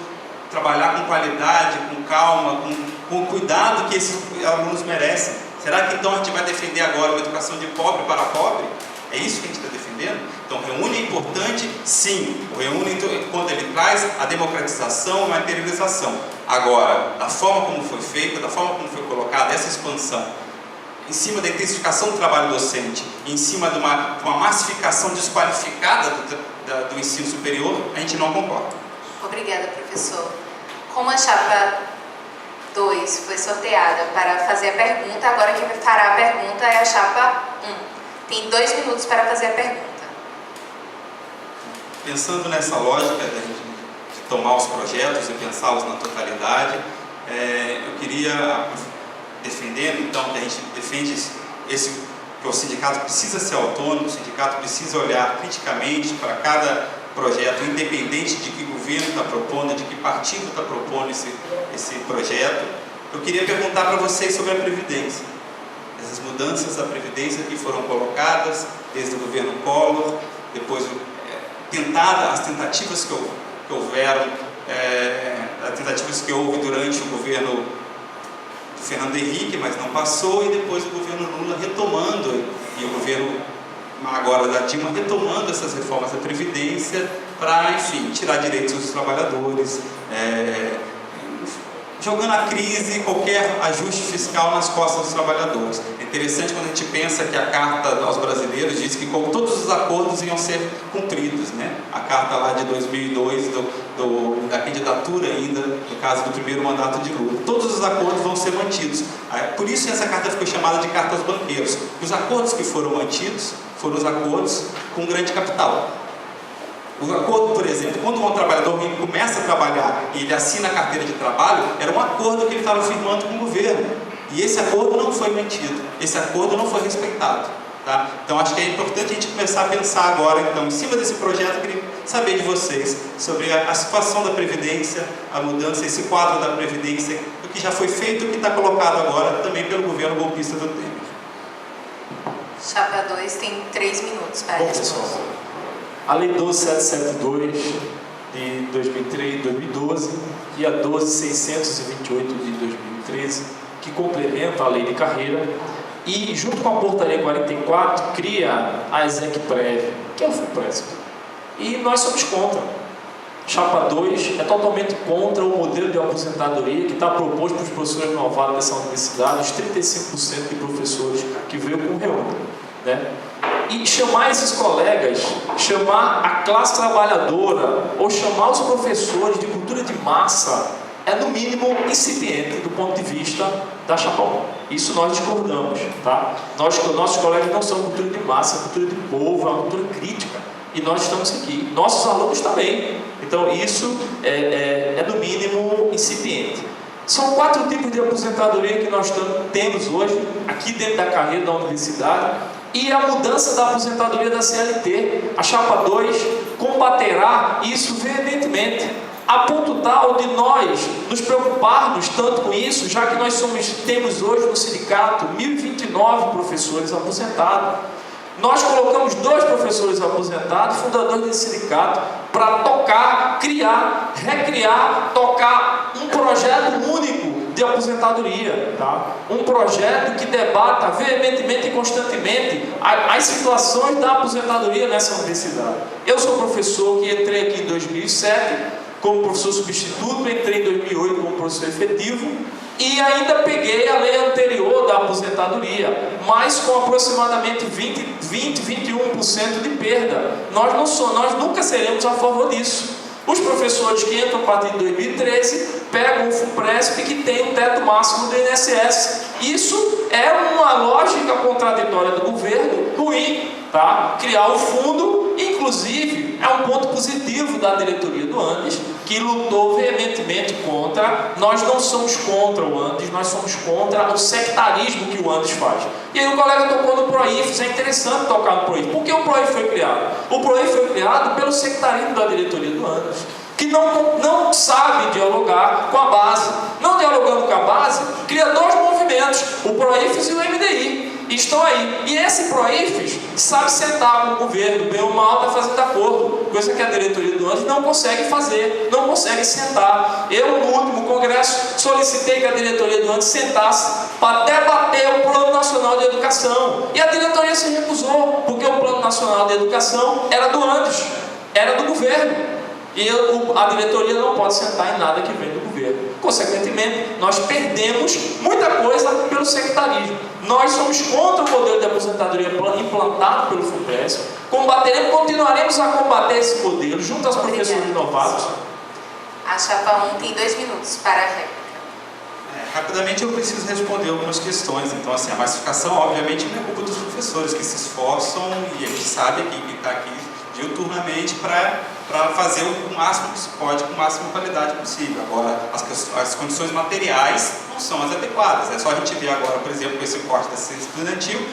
trabalhar com qualidade, com calma, com o cuidado que esses alunos merecem? Será que então a gente vai defender agora uma educação de pobre para pobre? É isso que a gente está defendendo? Então, o Reúne é importante, sim. O Reúne, quando ele traz a democratização, a materialização. Agora, da forma como foi feita, da forma como foi colocada essa expansão, em cima da intensificação do trabalho docente, em cima de uma massificação desqualificada do ensino superior, a gente não concorda. Obrigada, professor. Como a chapa 2 foi sorteada para fazer a pergunta, agora quem fará a pergunta é a chapa 1. Tem 2 minutos para fazer a pergunta. Pensando nessa lógica de tomar os projetos e pensá-los na totalidade, eu queria, defendendo então que a gente defende que o sindicato precisa ser autônomo, o sindicato precisa olhar criticamente para cada projeto, independente de que governo está propondo, de que partido está propondo esse projeto. Eu queria perguntar para vocês sobre a Previdência. Essas mudanças da Previdência que foram colocadas desde o governo Collor, depois as tentativas que houveram, as tentativas que houve durante o governo do Fernando Henrique, mas não passou, e depois o governo Lula retomando, e o governo agora da Dilma retomando essas reformas da Previdência para, enfim, tirar direitos dos trabalhadores, jogando a crise, qualquer ajuste fiscal nas costas dos trabalhadores. É interessante quando a gente pensa que a Carta aos Brasileiros diz que todos os acordos iam ser cumpridos, né? A Carta lá de 2002, da candidatura ainda, no caso do primeiro mandato de Lula. Todos os acordos vão ser mantidos. Por isso essa carta ficou chamada de Carta aos Banqueiros. Os acordos que foram mantidos foram os acordos com grande capital. O acordo, por exemplo, quando um trabalhador começa a trabalhar e ele assina a carteira de trabalho, era um acordo que ele estava firmando com o governo. E esse acordo não foi mantido, esse acordo não foi respeitado. Tá? Então, acho que é importante a gente começar a pensar agora, então, em cima desse projeto, eu queria saber de vocês sobre a situação da Previdência, a mudança, esse quadro da Previdência, o que já foi feito e o que está colocado agora também pelo governo golpista do Temer. Chapa 2 tem 3 minutos para Bom, responder. pessoal, a Lei 12772 de 2003 e 2012 e a 12628 de 2013, que complementa a Lei de Carreira, e junto com a Portaria 44 cria a ESEC-Prev, que é o FUPRESP. E nós somos contra. Chapa 2 é totalmente contra o modelo de aposentadoria que está proposto para os professores novatos dessa universidade, os 35% de professores que veio com o Reúne, né? E chamar esses colegas, chamar a classe trabalhadora ou chamar os professores de cultura de massa é no mínimo incipiente do ponto de vista da Chapa 1. Isso nós discordamos, tá? Nossos colegas não são cultura de massa, é cultura de povo, é uma cultura crítica. E nós estamos aqui, nossos alunos também. Então isso é no mínimo incipiente. São 4 tipos de aposentadoria que nós temos hoje, aqui dentro da carreira da universidade, e a mudança da aposentadoria da CLT. A Chapa 2 combaterá isso veementemente, a ponto tal de nós nos preocuparmos tanto com isso, já que nós temos hoje no sindicato 1.029 professores aposentados. Nós colocamos 2 professores aposentados, fundadores desse sindicato, para tocar, criar, recriar, tocar um projeto único de aposentadoria, tá? Um projeto que debata veementemente e constantemente as situações da aposentadoria nessa universidade. Eu sou professor que entrei aqui em 2007 como professor substituto, entrei em 2008 como professor efetivo e ainda peguei a lei anterior da aposentadoria, mas com aproximadamente 21% de perda. Nós nunca seremos a favor disso. Os professores que entram a partir de 2013 pegam o FUPRESP que tem um teto máximo do INSS. Isso é uma lógica contraditória do governo ruim, tá? Criar o fundo, inclusive, é um ponto positivo da diretoria do Andes, que lutou veementemente contra. Nós não somos contra o Andes, nós somos contra o sectarismo que o Andes faz. E aí o colega tocou no PROIFES, é interessante tocar no PROIFES. Por que o PROIFES foi criado? O PROIFES foi criado pelo sectarismo da diretoria do Andes, que não sabe dialogar com a base. Não dialogando com a base, cria 2 movimentos. segmentos, o PROIFES e o MDI. Estão aí. E esse PROIFES sabe sentar com o governo, bem ou mal, está fazendo acordo, coisa que a diretoria do ANDES não consegue fazer, não consegue sentar. Eu, no último congresso, solicitei que a diretoria do ANDES sentasse para debater o Plano Nacional de Educação. E a diretoria se recusou, porque o Plano Nacional de Educação era do ANDES, era do governo. E a diretoria não pode sentar em nada que vem do governo. Consequentemente, nós perdemos muita coisa pelo sectarismo. Nós somos contra o modelo de aposentadoria implantado pelo FUNPESP. Combateremos, continuaremos a combater esse modelo junto aos professores novatos. A chapa 1 tem 2 minutos para a réplica. Rapidamente eu preciso responder algumas questões. Então, assim, a massificação, obviamente, não é culpa dos professores que se esforçam, e a gente sabe que está aqui diuturnamente para fazer o máximo que se pode, com a máxima qualidade possível. Agora, as condições materiais não são as adequadas. É só a gente ver agora, por exemplo, com esse corte da assistência estudantil,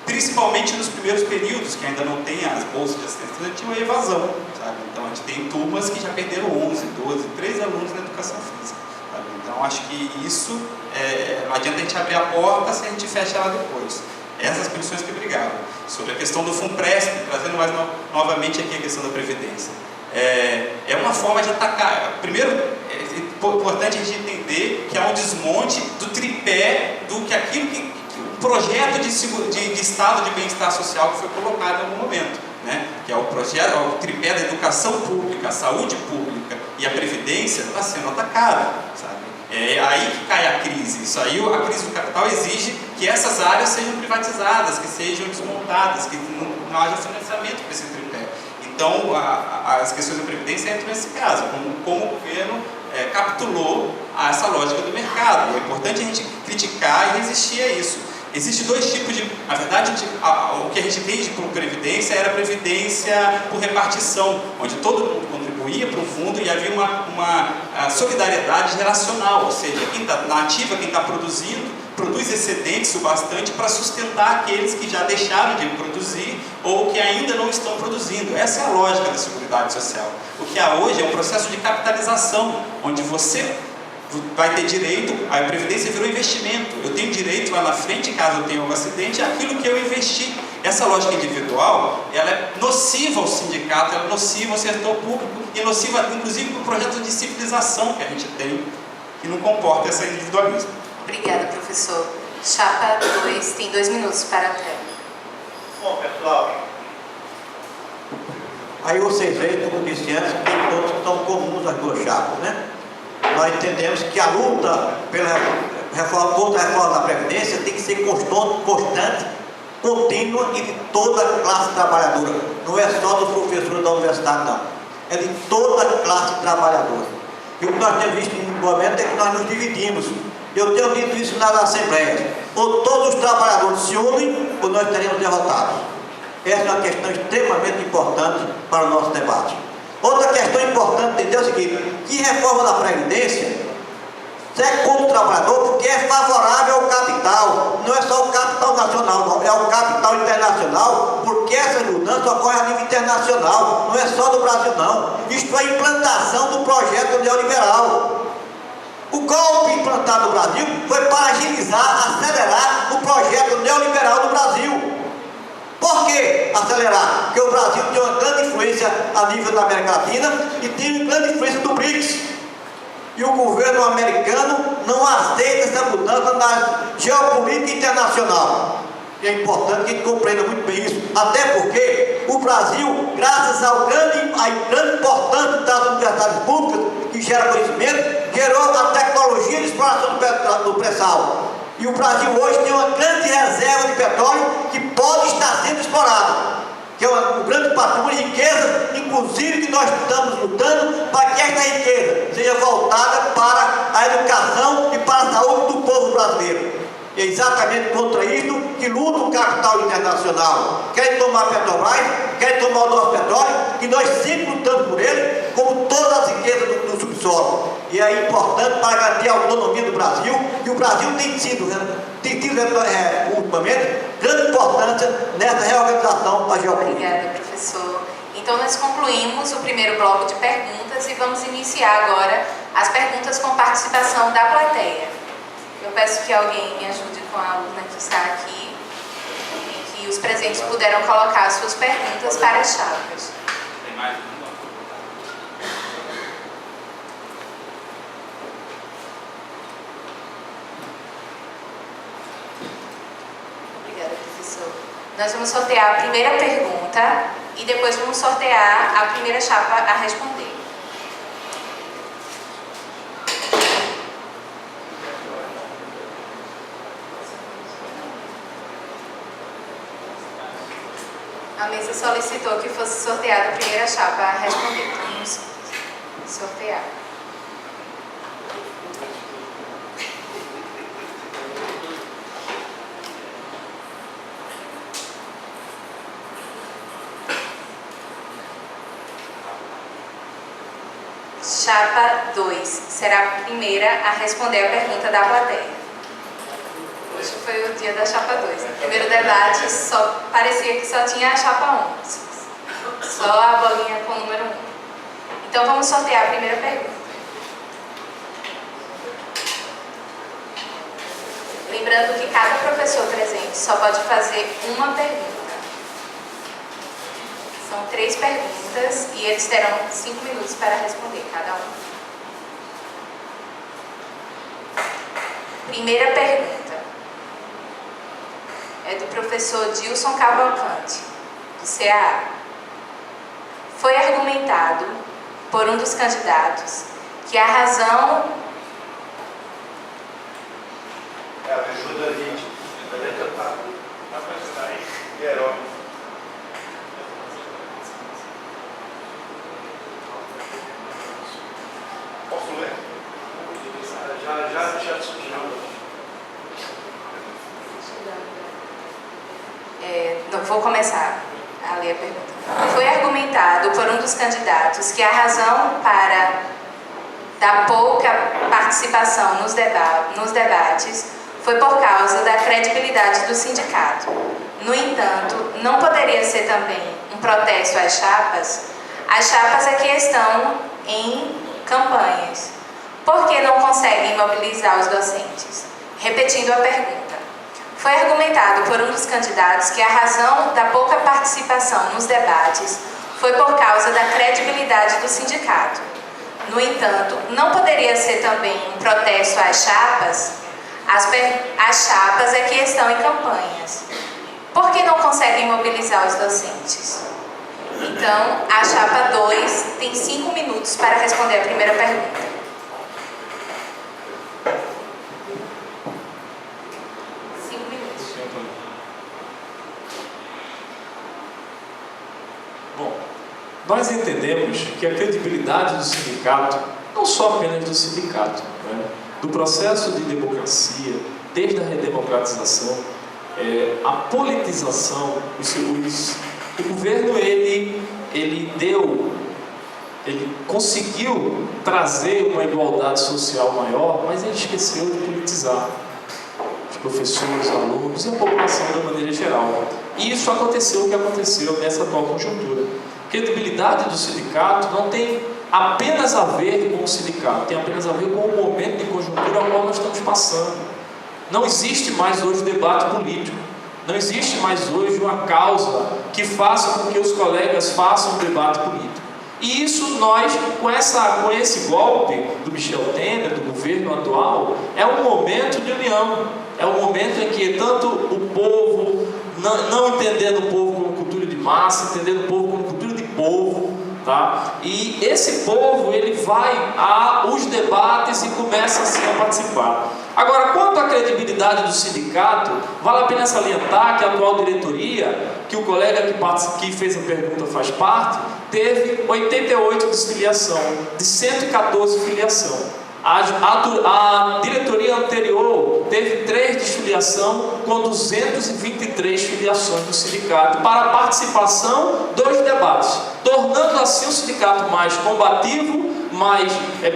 principalmente nos primeiros períodos, que ainda não tem as bolsas de assistência estudantil, a evasão, sabe? Então, a gente tem turmas que já perderam 11, 12, 13 alunos na educação física, sabe? Então, acho que isso, não adianta a gente abrir a porta se a gente fecha ela depois. Essas condições que brigavam. Sobre a questão do FUNPRESP, trazendo mais novamente aqui a questão da Previdência. É uma forma de atacar. Primeiro, é importante a gente entender que há um desmonte do tripé do que aquilo que o projeto de Estado de bem-estar social que foi colocado em algum momento, né? Que é o projeto, o tripé da educação pública, a saúde pública e a Previdência está sendo atacado, sabe? É aí que cai a crise. Isso aí, a crise do capital exige que essas áreas sejam privatizadas, que sejam desmontadas, que não haja financiamento para esse tripé. Então, as questões da Previdência entram nesse caso, como o governo capitulou a essa lógica do mercado. É importante a gente criticar e resistir a isso. Existem 2 tipos de... Na verdade, o que a gente entende por Previdência era Previdência por repartição, onde todo mundo contribuía para o fundo e havia uma solidariedade geracional, ou seja, quem está na ativa, quem está produzindo, produz excedentes o bastante para sustentar aqueles que já deixaram de produzir ou que ainda não estão produzindo. Essa é a lógica da Seguridade Social. O que há hoje é um processo de capitalização, onde você vai ter direito, a Previdência virou investimento. Eu tenho direito lá na frente, caso eu tenha um acidente, àquilo que eu investi. Essa lógica individual, ela é nociva ao sindicato, ela é nociva ao setor público e nociva, inclusive, para o projeto de civilização que a gente tem, que não comporta esse individualismo. Obrigada, professor. Chapa 2 tem 2 minutos para a réplica. Bom, pessoal, aí vocês veem, como disse antes, que tem pontos que estão comuns às 2 chapas, né? Nós entendemos que a luta contra a reforma da Previdência tem que ser constante, contínua e de toda a classe trabalhadora. Não é só dos professores da universidade, não. É de toda a classe trabalhadora. E o que nós temos visto no momento é que nós nos dividimos. Eu tenho dito isso nas assembleias. Ou todos os trabalhadores se unem, ou nós teremos derrotados. Essa é uma questão extremamente importante para o nosso debate. Outra questão importante entender é o seguinte: que reforma da Previdência é contra o trabalhador porque é favorável ao capital. Não é só o capital nacional, não, é o capital internacional, porque essa mudança ocorre a nível internacional, não é só do Brasil, não. Isto é a implantação do projeto neoliberal. O golpe implantado no Brasil foi para agilizar, acelerar o projeto neoliberal no Brasil. Por que acelerar? Porque o Brasil tem uma grande influência a nível da América Latina e tem uma grande influência do BRICS. E o governo americano não aceita essa mudança na geopolítica internacional. E é importante que a gente compreenda muito bem isso. Até porque o Brasil, graças à grande importância das universidades públicas, que gera conhecimento, gerou a tecnologia de exploração do pré-sal. E o Brasil hoje tem uma grande reserva de petróleo que pode estar sendo explorada, que é um grande patrimônio de riqueza, inclusive que nós estamos lutando para que esta riqueza seja voltada para a educação e para a saúde do povo brasileiro. E é exatamente contra isso que luta o capital internacional. Querem tomar a Petrobras, querem tomar o nosso petróleo, e nós sempre lutamos por ele, como todas as riquezas do subsolo. E é importante para garantir a autonomia do Brasil, e o Brasil tem tido ultimamente, grande importância nessa reorganização da geopolítica. Obrigada, professor. Então, nós concluímos o primeiro bloco de perguntas e vamos iniciar agora as perguntas com participação da plateia. Eu peço que alguém me ajude com a urna que está aqui e que os presentes puderam colocar suas perguntas para as chapas. Tem mais uma? Obrigada, professor. Nós vamos sortear a primeira pergunta e depois vamos sortear a primeira chapa a responder. A mesa solicitou que fosse sorteada a primeira chapa a responder. Então, vamos sortear. Chapa 2 será a primeira a responder a pergunta da plateia. Hoje foi o dia da chapa 2. No primeiro debate, parecia que só tinha a chapa 1. Só a bolinha com o número 1. Então, vamos sortear a primeira pergunta. Lembrando que cada professor presente só pode fazer uma pergunta. São 3 perguntas e eles terão 5 minutos para responder cada um. Primeira pergunta é do professor Dilson Cavalcante, do CAA. Foi argumentado por um dos candidatos que a razão... Ajuda a gente. Dá para ajudar aí? Herói. Posso ler? Já surgiu. Não, vou começar a ler a pergunta. Foi argumentado por um dos candidatos que a razão da pouca participação nos debates foi por causa da credibilidade do sindicato. No entanto, não poderia ser também um protesto às chapas? As chapas é que estão em campanhas. Por que não conseguem mobilizar os docentes? Repetindo a pergunta. Foi argumentado por um dos candidatos que a razão da pouca participação nos debates foi por causa da credibilidade do sindicato. No entanto, não poderia ser também um protesto às chapas? As chapas é que estão em campanhas. Por que não conseguem mobilizar os docentes? Então, a chapa 2 tem 5 minutos para responder a primeira pergunta. Bom, nós entendemos que a credibilidade do sindicato, não só apenas do sindicato, né, do processo de democracia, desde a redemocratização, a politização, o governo ele conseguiu trazer uma igualdade social maior, mas ele esqueceu de politizar os professores, alunos e a população da maneira geral. E isso aconteceu o que aconteceu nessa atual conjuntura. A credibilidade do sindicato não tem apenas a ver com o sindicato, tem apenas a ver com o momento de conjuntura ao qual nós estamos passando. Não existe mais hoje debate político, não existe mais hoje uma causa que faça com que os colegas façam um debate político. E isso nós, com esse golpe do Michel Temer, do governo atual, é um momento de união, é um momento em que tanto o povo, não entendendo o povo como cultura de massa, entendendo o povo como cultura de povo, tá? E esse povo, ele vai aos debates e começa assim a participar. Agora, quanto à credibilidade do sindicato, vale a pena salientar que a atual diretoria, que o colega que fez a pergunta faz parte, teve 88 desfiliação, de 114 filiação. A diretoria anterior teve 3 desfiliação, com 223 filiações do sindicato para a participação dos debates, tornando assim o sindicato mais combativo, mais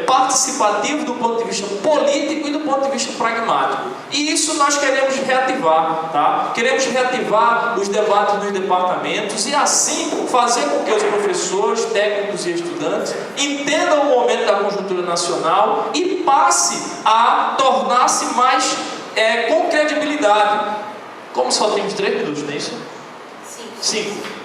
participativo do ponto de vista político e do ponto de vista pragmático. E isso nós queremos reativar, tá? Queremos reativar os debates nos departamentos e assim fazer com que os professores, técnicos e estudantes entendam o momento da conjuntura nacional e passe a tornar-se mais com credibilidade. Como só temos 3 minutos, não é isso? Sim. 5.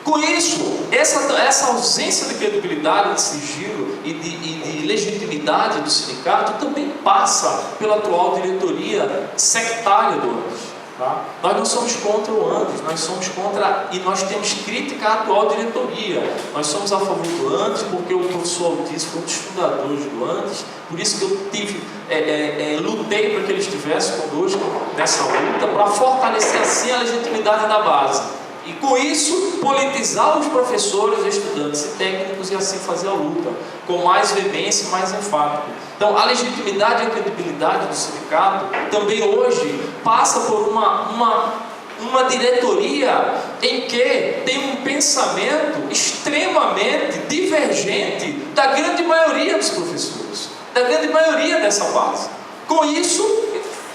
Com isso, essa ausência de credibilidade, de sigilo e de legitimidade do sindicato também passa pela atual diretoria sectária do ANDES. Tá? Nós não somos contra o ANDES, nós somos contra, e nós temos crítica à atual diretoria. Nós somos a favor do ANDES porque o professor Altício foi um dos fundadores do ANDES, por isso que eu lutei para que ele estivesse conosco nessa luta, para fortalecer assim a legitimidade da base. E com isso, politizar os professores, estudantes e técnicos e assim fazer a luta com mais veemência e mais enfático. Então, a legitimidade e a credibilidade do sindicato também hoje passa por uma diretoria em que tem um pensamento extremamente divergente da grande maioria dos professores, da grande maioria dessa base. Com isso,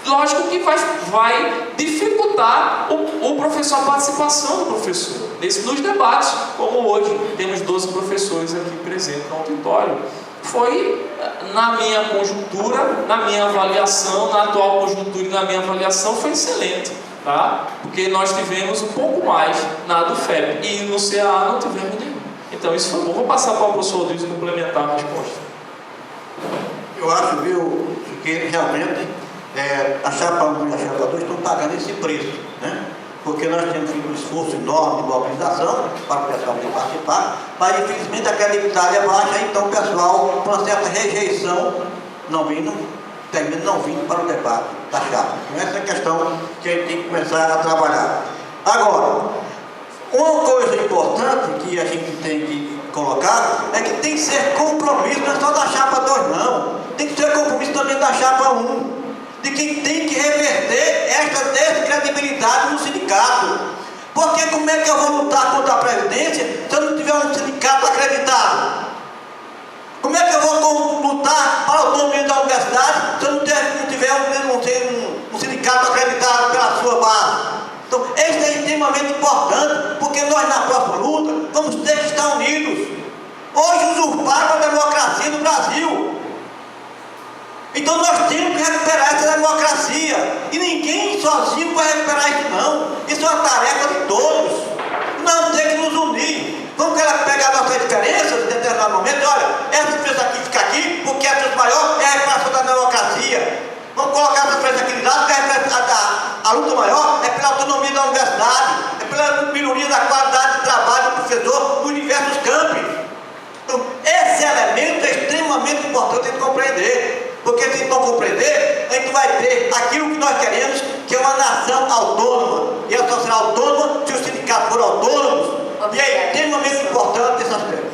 lógico que vai dificultar o professor, a participação do professor nos debates, como hoje temos 12 professores aqui presentes no auditório. Foi, na minha conjuntura, na minha avaliação, na atual conjuntura e na minha avaliação, foi excelente, tá? Porque nós tivemos um pouco mais na do FEP e no CAA não tivemos nenhum. Então isso foi bom. Vou passar para o professor Rodrigo complementar a resposta. Eu acho, viu, que realmente a chapa 1 e a chapa 2 estão pagando esse preço, né? Porque nós temos feito um esforço enorme de mobilização para o pessoal poder participar, mas infelizmente a credibilidade é baixa, então o pessoal, com uma certa rejeição, termina não vindo para o debate da chapa. Então essa é a questão que a gente tem que começar a trabalhar. Agora, uma coisa importante que a gente tem que colocar é que tem que ser compromisso, não é só da chapa 2 não, tem que ser compromisso também da chapa 1. De quem tem que reverter esta descredibilidade no sindicato. Porque como é que eu vou lutar contra a Previdência se eu não tiver um sindicato acreditado? Como é que eu vou lutar para a autonomia da universidade se eu não tiver um sindicato acreditado pela sua base? Então, isso é extremamente importante, porque nós na próxima luta vamos ter que estar unidos. Hoje usurparam a democracia no Brasil. Então nós temos que recuperar essa democracia. E ninguém sozinho vai recuperar isso não. Isso é uma tarefa de todos. Nós vamos ter que nos unir. Vamos pegar nossas diferenças em determinado momento. Olha, essa diferença aqui fica aqui, porque a diferença maior é a recuperação da democracia. Vamos colocar essa diferença aqui de lado, porque a luta maior é pela autonomia da universidade, é pela melhoria da qualidade de trabalho do professor nos diversos campos. Então, esse elemento é extremamente importante de compreender. Porque se não compreender, a gente vai ter aquilo que nós queremos, que é uma nação autônoma. E ela só será autônoma se os sindicatos forem autônomos. Obrigada. E é extremamente importante esse aspecto.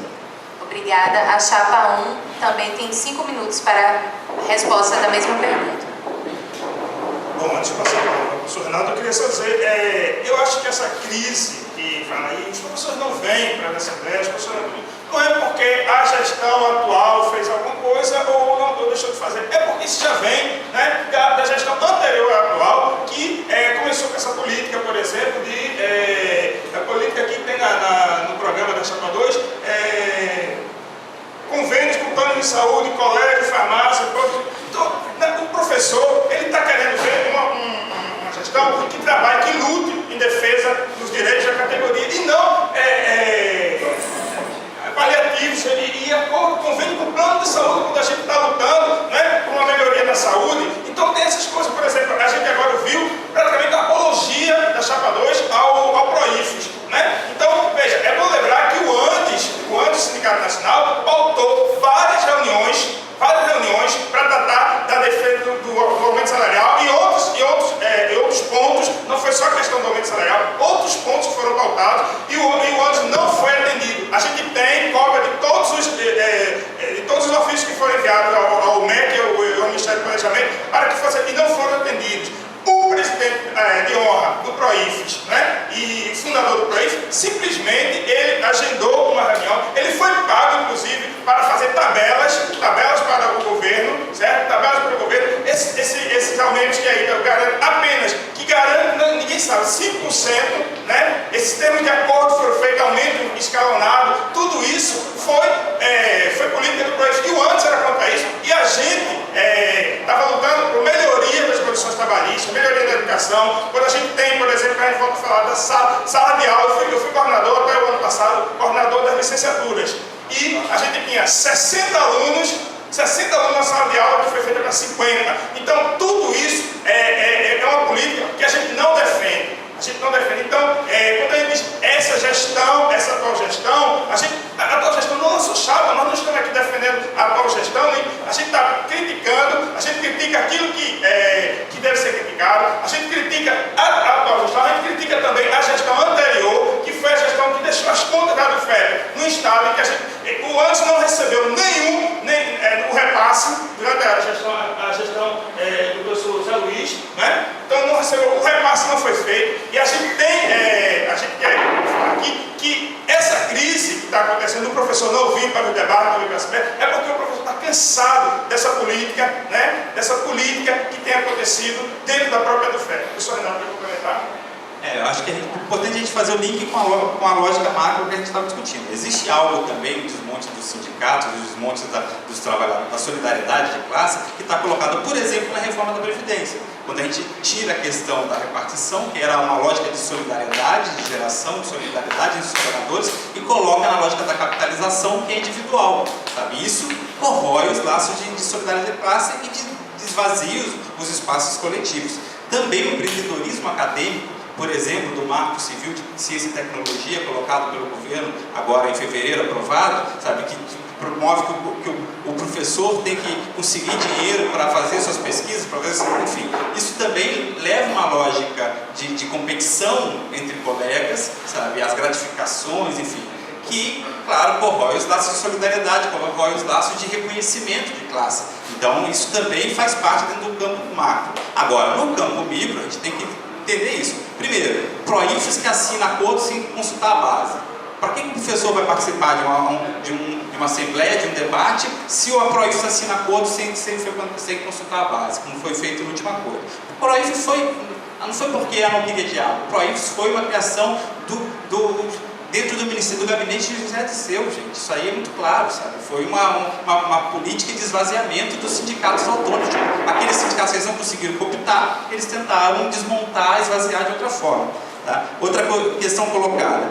Obrigada. A chapa 1 também tem 5 minutos para a resposta da mesma pergunta. Bom, antes de passar para o professor Renato, eu queria só dizer, eu acho que essa crise que fala aí, os professores não vêm para a Assembleia, os professores não é porque a gestão atual fez alguma coisa ou deixou de fazer, é porque isso já vem, né, da gestão anterior à atual, que começou com essa política, por exemplo, a política que tem no programa da Chapa 2, convênios com plano de saúde, colégio, farmácia, então, o professor, ele está querendo ver uma gestão que trabalhe, que lute em defesa dos direitos da categoria e não paliativos, e acordo, convênio com o plano de saúde, quando a gente está lutando, né, por uma melhoria na saúde. Então tem essas coisas, por exemplo, a gente agora viu praticamente a apologia da Chapa 2 ao PROIFES, né? Então, veja, é bom lembrar que o ANDES, Sindicato Nacional, pautou várias reuniões para tratar da defesa do aumento salarial e outros pontos, não foi só a questão do aumento salarial, outros pontos que foram pautados e o ANDES não foi atendido. A gente tem cópia de todos os ofícios que foram enviados ao MEC, ao Ministério do Planejamento, e não foram atendidos. O presidente de honra do PROIFES, né, e fundador do PROIFES, simplesmente ele agendou uma reunião, ele foi pago, inclusive, para fazer tabelas para o governo, certo? Tabelas para o governo, esses aumentos que aí garantem, ninguém sabe, 5%, né? Esses termos de acordo foram feitos, aumento escalonado, tudo isso foi política do país. E o antes era contra isso, e a gente estava lutando por melhoria das condições trabalhistas, melhoria da educação. Quando a gente tem, por exemplo, a gente volta a falar da sala de aula, eu fui coordenador até o ano passado, coordenador das licenciaturas, e a gente tinha 60 alunos na sala de aula, que foi feita para 50. Então, tudo isso é uma política que a gente não defende. Então, quando a gente diz essa atual gestão, a atual gestão não lançou chapa, nós não estamos aqui defendendo a atual gestão, a gente está criticando, a gente critica aquilo que deve ser criticado, a gente critica a atual gestão, a gente critica também a gestão anterior, que foi a gestão que deixou as contas da FEB no estado, em que o ANS não recebeu o repasse durante a gestão do professor Zé Luiz, né? Então não recebeu, o repasse não foi feito, e a gente quer falar aqui que essa crise que está acontecendo, o professor não vir para o debate, não vir para a CBE, é porque o professor está cansado dessa política, né? Dessa política que tem acontecido dentro da própria do FEB. Professor Renato, quer complementar? Eu acho que é importante a gente fazer o link com a lógica macro que a gente estava discutindo. Existe algo também, um desmonte dos sindicatos, um desmonte dos trabalhadores, da solidariedade de classe, que está colocado, por exemplo, na reforma da Previdência. Quando a gente tira a questão da repartição, que era uma lógica de solidariedade, de geração de solidariedade entre os trabalhadores, e coloca na lógica da capitalização, que é individual. Sabe? Isso corrói os laços de solidariedade de classe e desvazia os espaços coletivos. Também o empreendedorismo acadêmico, por exemplo, do Marco Civil de Ciência e Tecnologia, colocado pelo governo, agora em fevereiro, aprovado, sabe, que promove que o professor tem que conseguir dinheiro para fazer suas pesquisas, para fazer, enfim. Isso também leva uma lógica de competição entre colegas, sabe, as gratificações, enfim, que, claro, corrói os laços de solidariedade, corrói os laços de reconhecimento de classe. Então, isso também faz parte dentro do campo macro. Agora, no campo micro, a gente tem que entender isso. Primeiro, proífes que assina acordo sem consultar a base. Para que o professor vai participar de uma assembleia, de um debate, se a proífes assina acordo sem consultar a base, como foi feito no último acordo? O proífes não foi porque era um pique diabo. O proífes foi uma criação dentro do Ministério do Gabinete de José Disseu, gente. Isso aí é muito claro, sabe? Foi uma política de esvaziamento dos sindicatos autônomos. Aqueles sindicatos que eles não conseguiram cooptar, eles tentaram desmontar, esvaziar de outra forma. Tá? Outra questão colocada,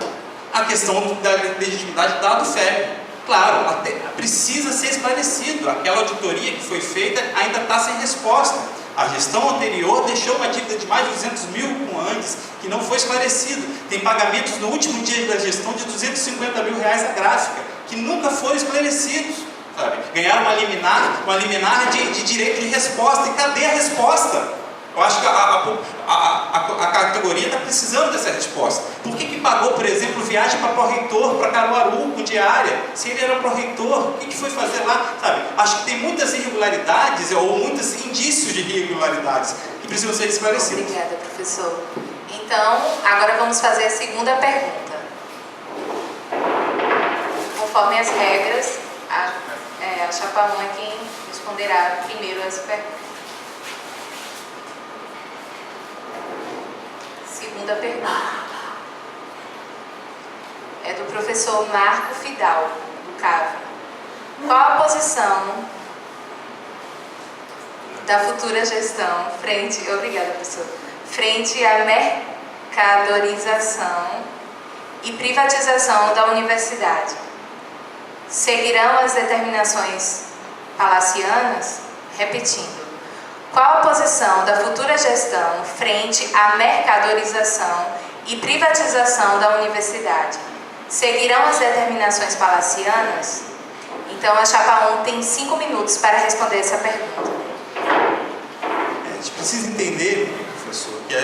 a questão da legitimidade do FEB. Claro, até precisa ser esclarecido. Aquela auditoria que foi feita ainda está sem resposta. A gestão anterior deixou uma dívida de mais de 200 mil com antes, que não foi esclarecido. Tem pagamentos no último dia da gestão de 250 mil reais a gráfica, que nunca foram esclarecidos. Sabe? Ganharam uma liminar de direito de resposta. E cadê a resposta? Eu acho que a categoria está precisando dessa resposta. Por que pagou, por exemplo, viagem para pró-reitor, para Caruaru, com diária? Se ele era pró-reitor, o que foi fazer lá? Sabe? Acho que tem muitas irregularidades ou muitos indícios de irregularidades que precisam ser esclarecidos. Obrigada, professor. Então, agora vamos fazer a segunda pergunta. Conforme as regras, a chapa 1 é quem responderá primeiro essa pergunta. Segunda pergunta é do professor Marco Fidalgo, do CAV. Qual a posição da futura gestão frente à mercadorização e privatização da universidade? Seguirão as determinações palacianas? Repetindo. Qual a posição da futura gestão frente à mercadorização e privatização da universidade? Seguirão as determinações palacianas? Então, a chapa 1 tem 5 minutos para responder essa pergunta. A gente precisa entender, professor, que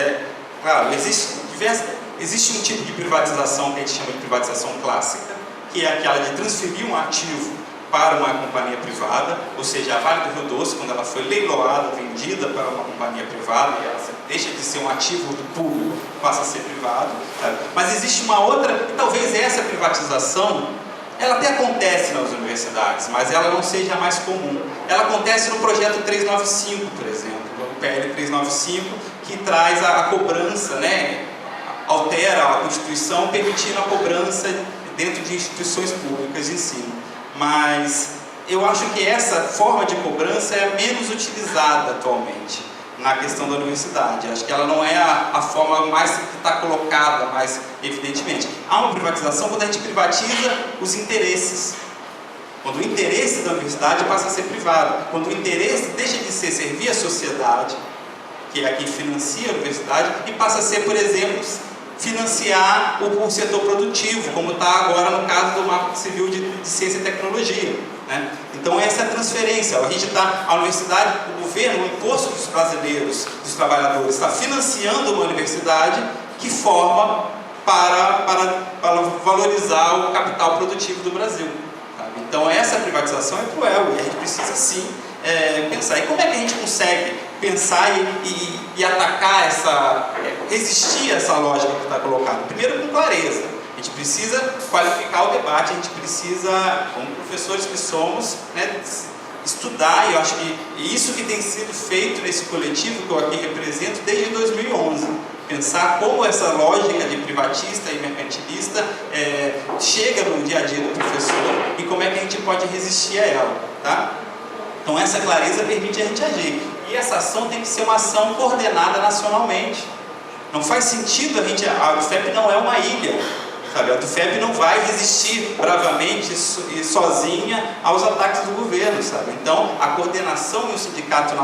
claro, existe um tipo de privatização que a gente chama de privatização clássica, que é aquela de transferir um ativo para uma companhia privada, ou seja, a Vale do Rio Doce, quando ela foi leiloada, vendida para uma companhia privada, e ela deixa de ser um ativo do público, passa a ser privado. Sabe? Mas existe uma outra, e talvez essa privatização ela até acontece nas universidades, mas ela não seja a mais comum. Ela acontece no projeto 395, por exemplo, o PL 395, que traz a cobrança, né? Altera a Constituição, permitindo a cobrança dentro de instituições públicas de ensino. Mas eu acho que essa forma de cobrança é menos utilizada atualmente na questão da universidade. Acho que ela não é a forma mais que está colocada, mais evidentemente. Há uma privatização quando a gente privatiza os interesses. Quando o interesse da universidade passa a ser privado. Quando o interesse deixa de ser servir a sociedade, que é quem financia a universidade, e passa a ser, por exemplo, financiar o setor produtivo, como está agora no caso do Marco Civil de Ciência e Tecnologia, né? Então essa é a transferência. A universidade, o governo, o imposto dos brasileiros, dos trabalhadores, está financiando uma universidade que forma para valorizar o capital produtivo do Brasil, sabe? Então essa privatização é cruel e a gente precisa sim pensar. E como é que a gente consegue pensar e atacar resistir a essa lógica que está colocada? Primeiro, com clareza. A gente precisa qualificar o debate, a gente precisa, como professores que somos, né, estudar, e eu acho que isso que tem sido feito nesse coletivo que eu aqui represento desde 2011. Pensar como essa lógica de privatista e mercantilista chega no dia a dia do professor e como é que a gente pode resistir a ela, tá? Então essa clareza permite a gente agir. E essa ação tem que ser uma ação coordenada nacionalmente. Não faz sentido a UFEP não é uma ilha, sabe? A UFEP não vai resistir bravamente e sozinha aos ataques do governo, sabe? Então a coordenação e o sindicato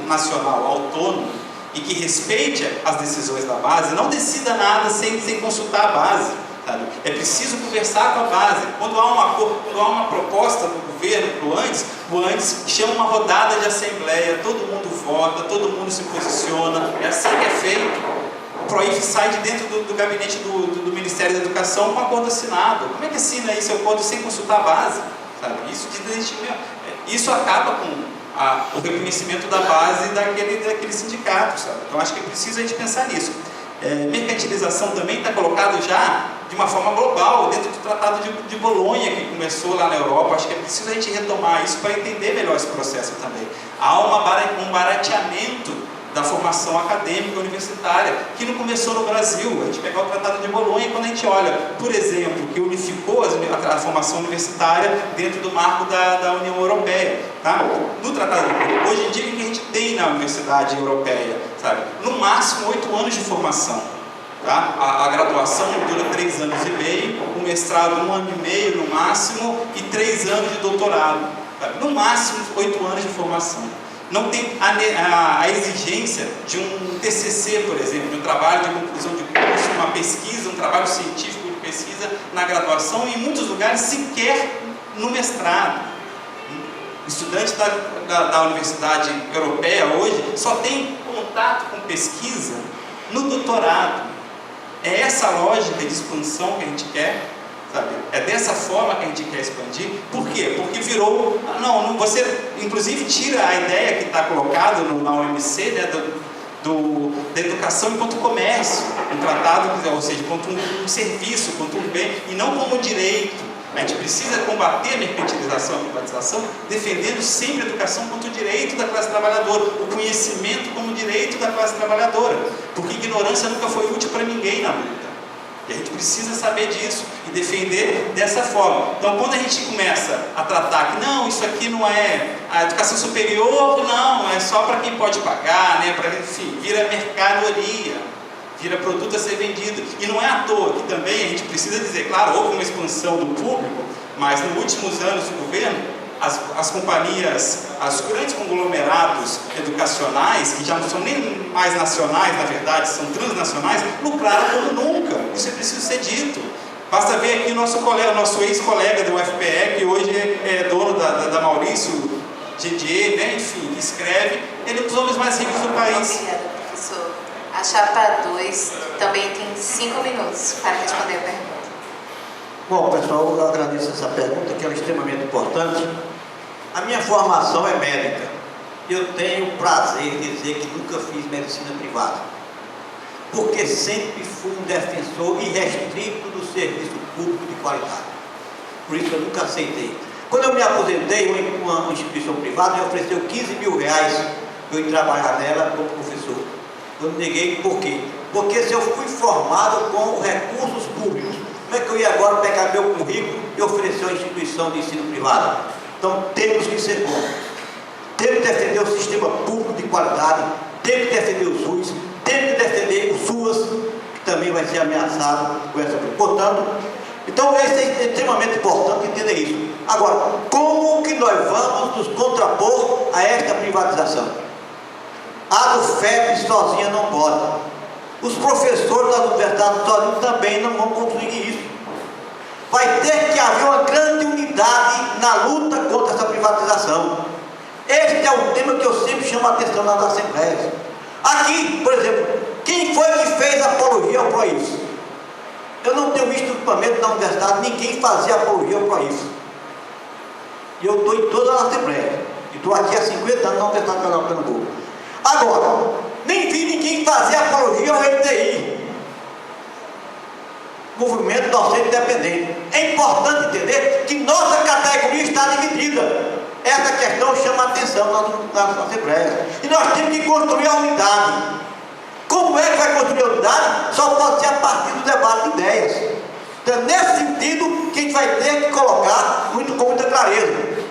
nacional autônomo e que respeite as decisões da base, não decida nada sem consultar a base, sabe? É preciso conversar com a base. Quando há uma proposta do governo para o ANDES chama uma rodada de assembleia, todo mundo vota, todo mundo se posiciona, é assim que é feito. O PROIF sai de dentro do gabinete do Ministério da Educação com acordo assinado. Como é que assina esse acordo sem consultar a base? Sabe? Isso acaba com o reconhecimento da base daquele sindicato, sabe? Então acho que é preciso a gente pensar nisso. Mercantilização também está colocado já de uma forma global, dentro do Tratado de Bolonha, que começou lá na Europa. Acho que é preciso a gente retomar isso para entender melhor esse processo também. Há um barateamento da formação acadêmica universitária, que não começou no Brasil. A gente pegar o Tratado de Bolonha e quando a gente olha, por exemplo, que unificou a formação universitária dentro do marco da União Europeia, tá? No Tratado de Bolonha, hoje em dia, o que a gente tem na universidade europeia, sabe? No máximo 8 anos de formação, tá? A graduação dura 3 anos e meio, o mestrado 1 ano e meio no máximo e 3 anos de doutorado, sabe? No máximo 8 anos de formação. Não tem a exigência de um TCC, por exemplo, de um trabalho de conclusão de curso, uma pesquisa, um trabalho científico de pesquisa na graduação e em muitos lugares sequer no mestrado. Estudantes da Universidade Europeia hoje só tem contato com pesquisa no doutorado. É essa lógica de expansão que a gente quer, sabe? É dessa forma que a gente quer expandir. Por quê? Porque virou... você inclusive tira a ideia que está colocada na OMC, né, da educação enquanto comércio, um tratado, ou seja, enquanto um serviço, enquanto um bem, e não como direito. A gente precisa combater a mercantilização e a privatização, defendendo sempre a educação como direito da classe trabalhadora, o conhecimento como direito da classe trabalhadora, porque ignorância nunca foi útil para ninguém na luta. E a gente precisa saber disso e defender dessa forma. Então, quando a gente começa a tratar que não, isso aqui não é a educação superior, não, é só para quem pode pagar, né? Enfim, vira mercadoria, vira produto a ser vendido. E não é à toa que também a gente precisa dizer, claro, houve uma expansão do público, mas nos últimos anos do governo, as companhias, os grandes conglomerados educacionais, que já não são nem mais nacionais, na verdade, são transnacionais, lucraram como nunca. Isso é preciso ser dito. Basta ver aqui o nosso ex-colega do UFPE, que hoje é dono da Maurício Didier, né? Enfim, que escreve, ele é um dos homens mais ricos do país. Obrigada, professor. A chapa 2 também tem 5 minutos para responder a pergunta. Bom, pessoal, eu agradeço essa pergunta, que é extremamente importante. A minha formação é médica. Eu tenho o prazer de dizer que nunca fiz medicina privada, porque sempre fui um defensor irrestrito do serviço público de qualidade. Por isso eu nunca aceitei. Quando eu me aposentei, uma instituição privada me ofereceu 15 mil reais para eu ir trabalhar nela como professor. Eu neguei por quê? Porque se eu fui formado com recursos públicos, como é que eu ia agora pegar meu currículo e oferecer uma instituição de ensino privado? Então temos que ser bons. Temos que defender o sistema público de qualidade, temos que defender o SUS, temos que defender o SUAS, que também vai ser ameaçado com essa. Portanto, então isso é extremamente importante entender isso. Agora, como que nós vamos nos contrapor a esta privatização? A do FEP sozinha não pode. Os professores das universidades sozinhos também não vão conseguir isso. Vai ter que haver uma grande unidade na luta contra essa privatização. Este é um tema que eu sempre chamo a atenção nas assembleias. Aqui, por exemplo, quem foi que fez apologia ao PROIFES? Eu não tenho visto no equipamento da universidade ninguém fazer apologia ao PROIFES. E eu estou em todas as assembleias. E estou aqui há 50 anos na Universidade Federal de Pernambuco. Agora, nem vi ninguém fazer apologia ao MDI, Movimento Docente Independente. É importante entender que nossa categoria está dividida. Essa questão chama a atenção nas assembleias. E nós temos que construir a unidade. Como é que vai construir a unidade? Só pode ser a partir do debate de ideias. Então é nesse sentido que a gente vai ter que colocar com muita clareza.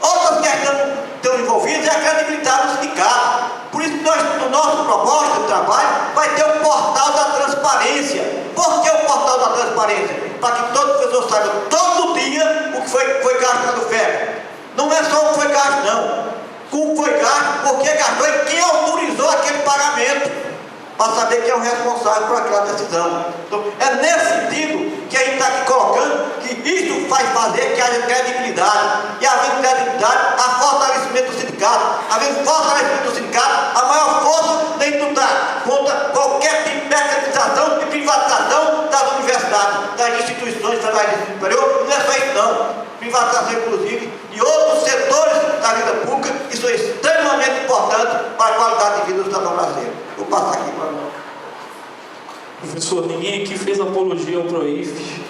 Outras questões que estão envolvidas é a credibilidade do sindicato. Por isso que nós, no nosso proposta de trabalho, vai ter o portal da transparência. Por que o portal da transparência? Para que todo professor saiba todo dia o que foi gasto no FEP. Não é só o que foi gasto, não. Como foi gasto, por que gastou e quem autorizou aquele pagamento. Para saber quem é o responsável por aquela decisão. Então, é nesse sentido que a gente está aqui colocando que isso faz fazer que haja credibilidade. E havendo credibilidade, há fortalecimento do sindicato. Havendo fortalecimento do sindicato, a maior força tem que lutar contra qualquer tipo de mercantilização e privatização das universidades, das instituições federais de ensino superior. Não é só isso, não. Privatização, inclusive, de outros setores da vida pública, isso é extremamente importante para a qualidade de vida do cidadão brasileiro. Vou passar aqui para nós. Professor, ninguém aqui fez apologia ao PROIFES,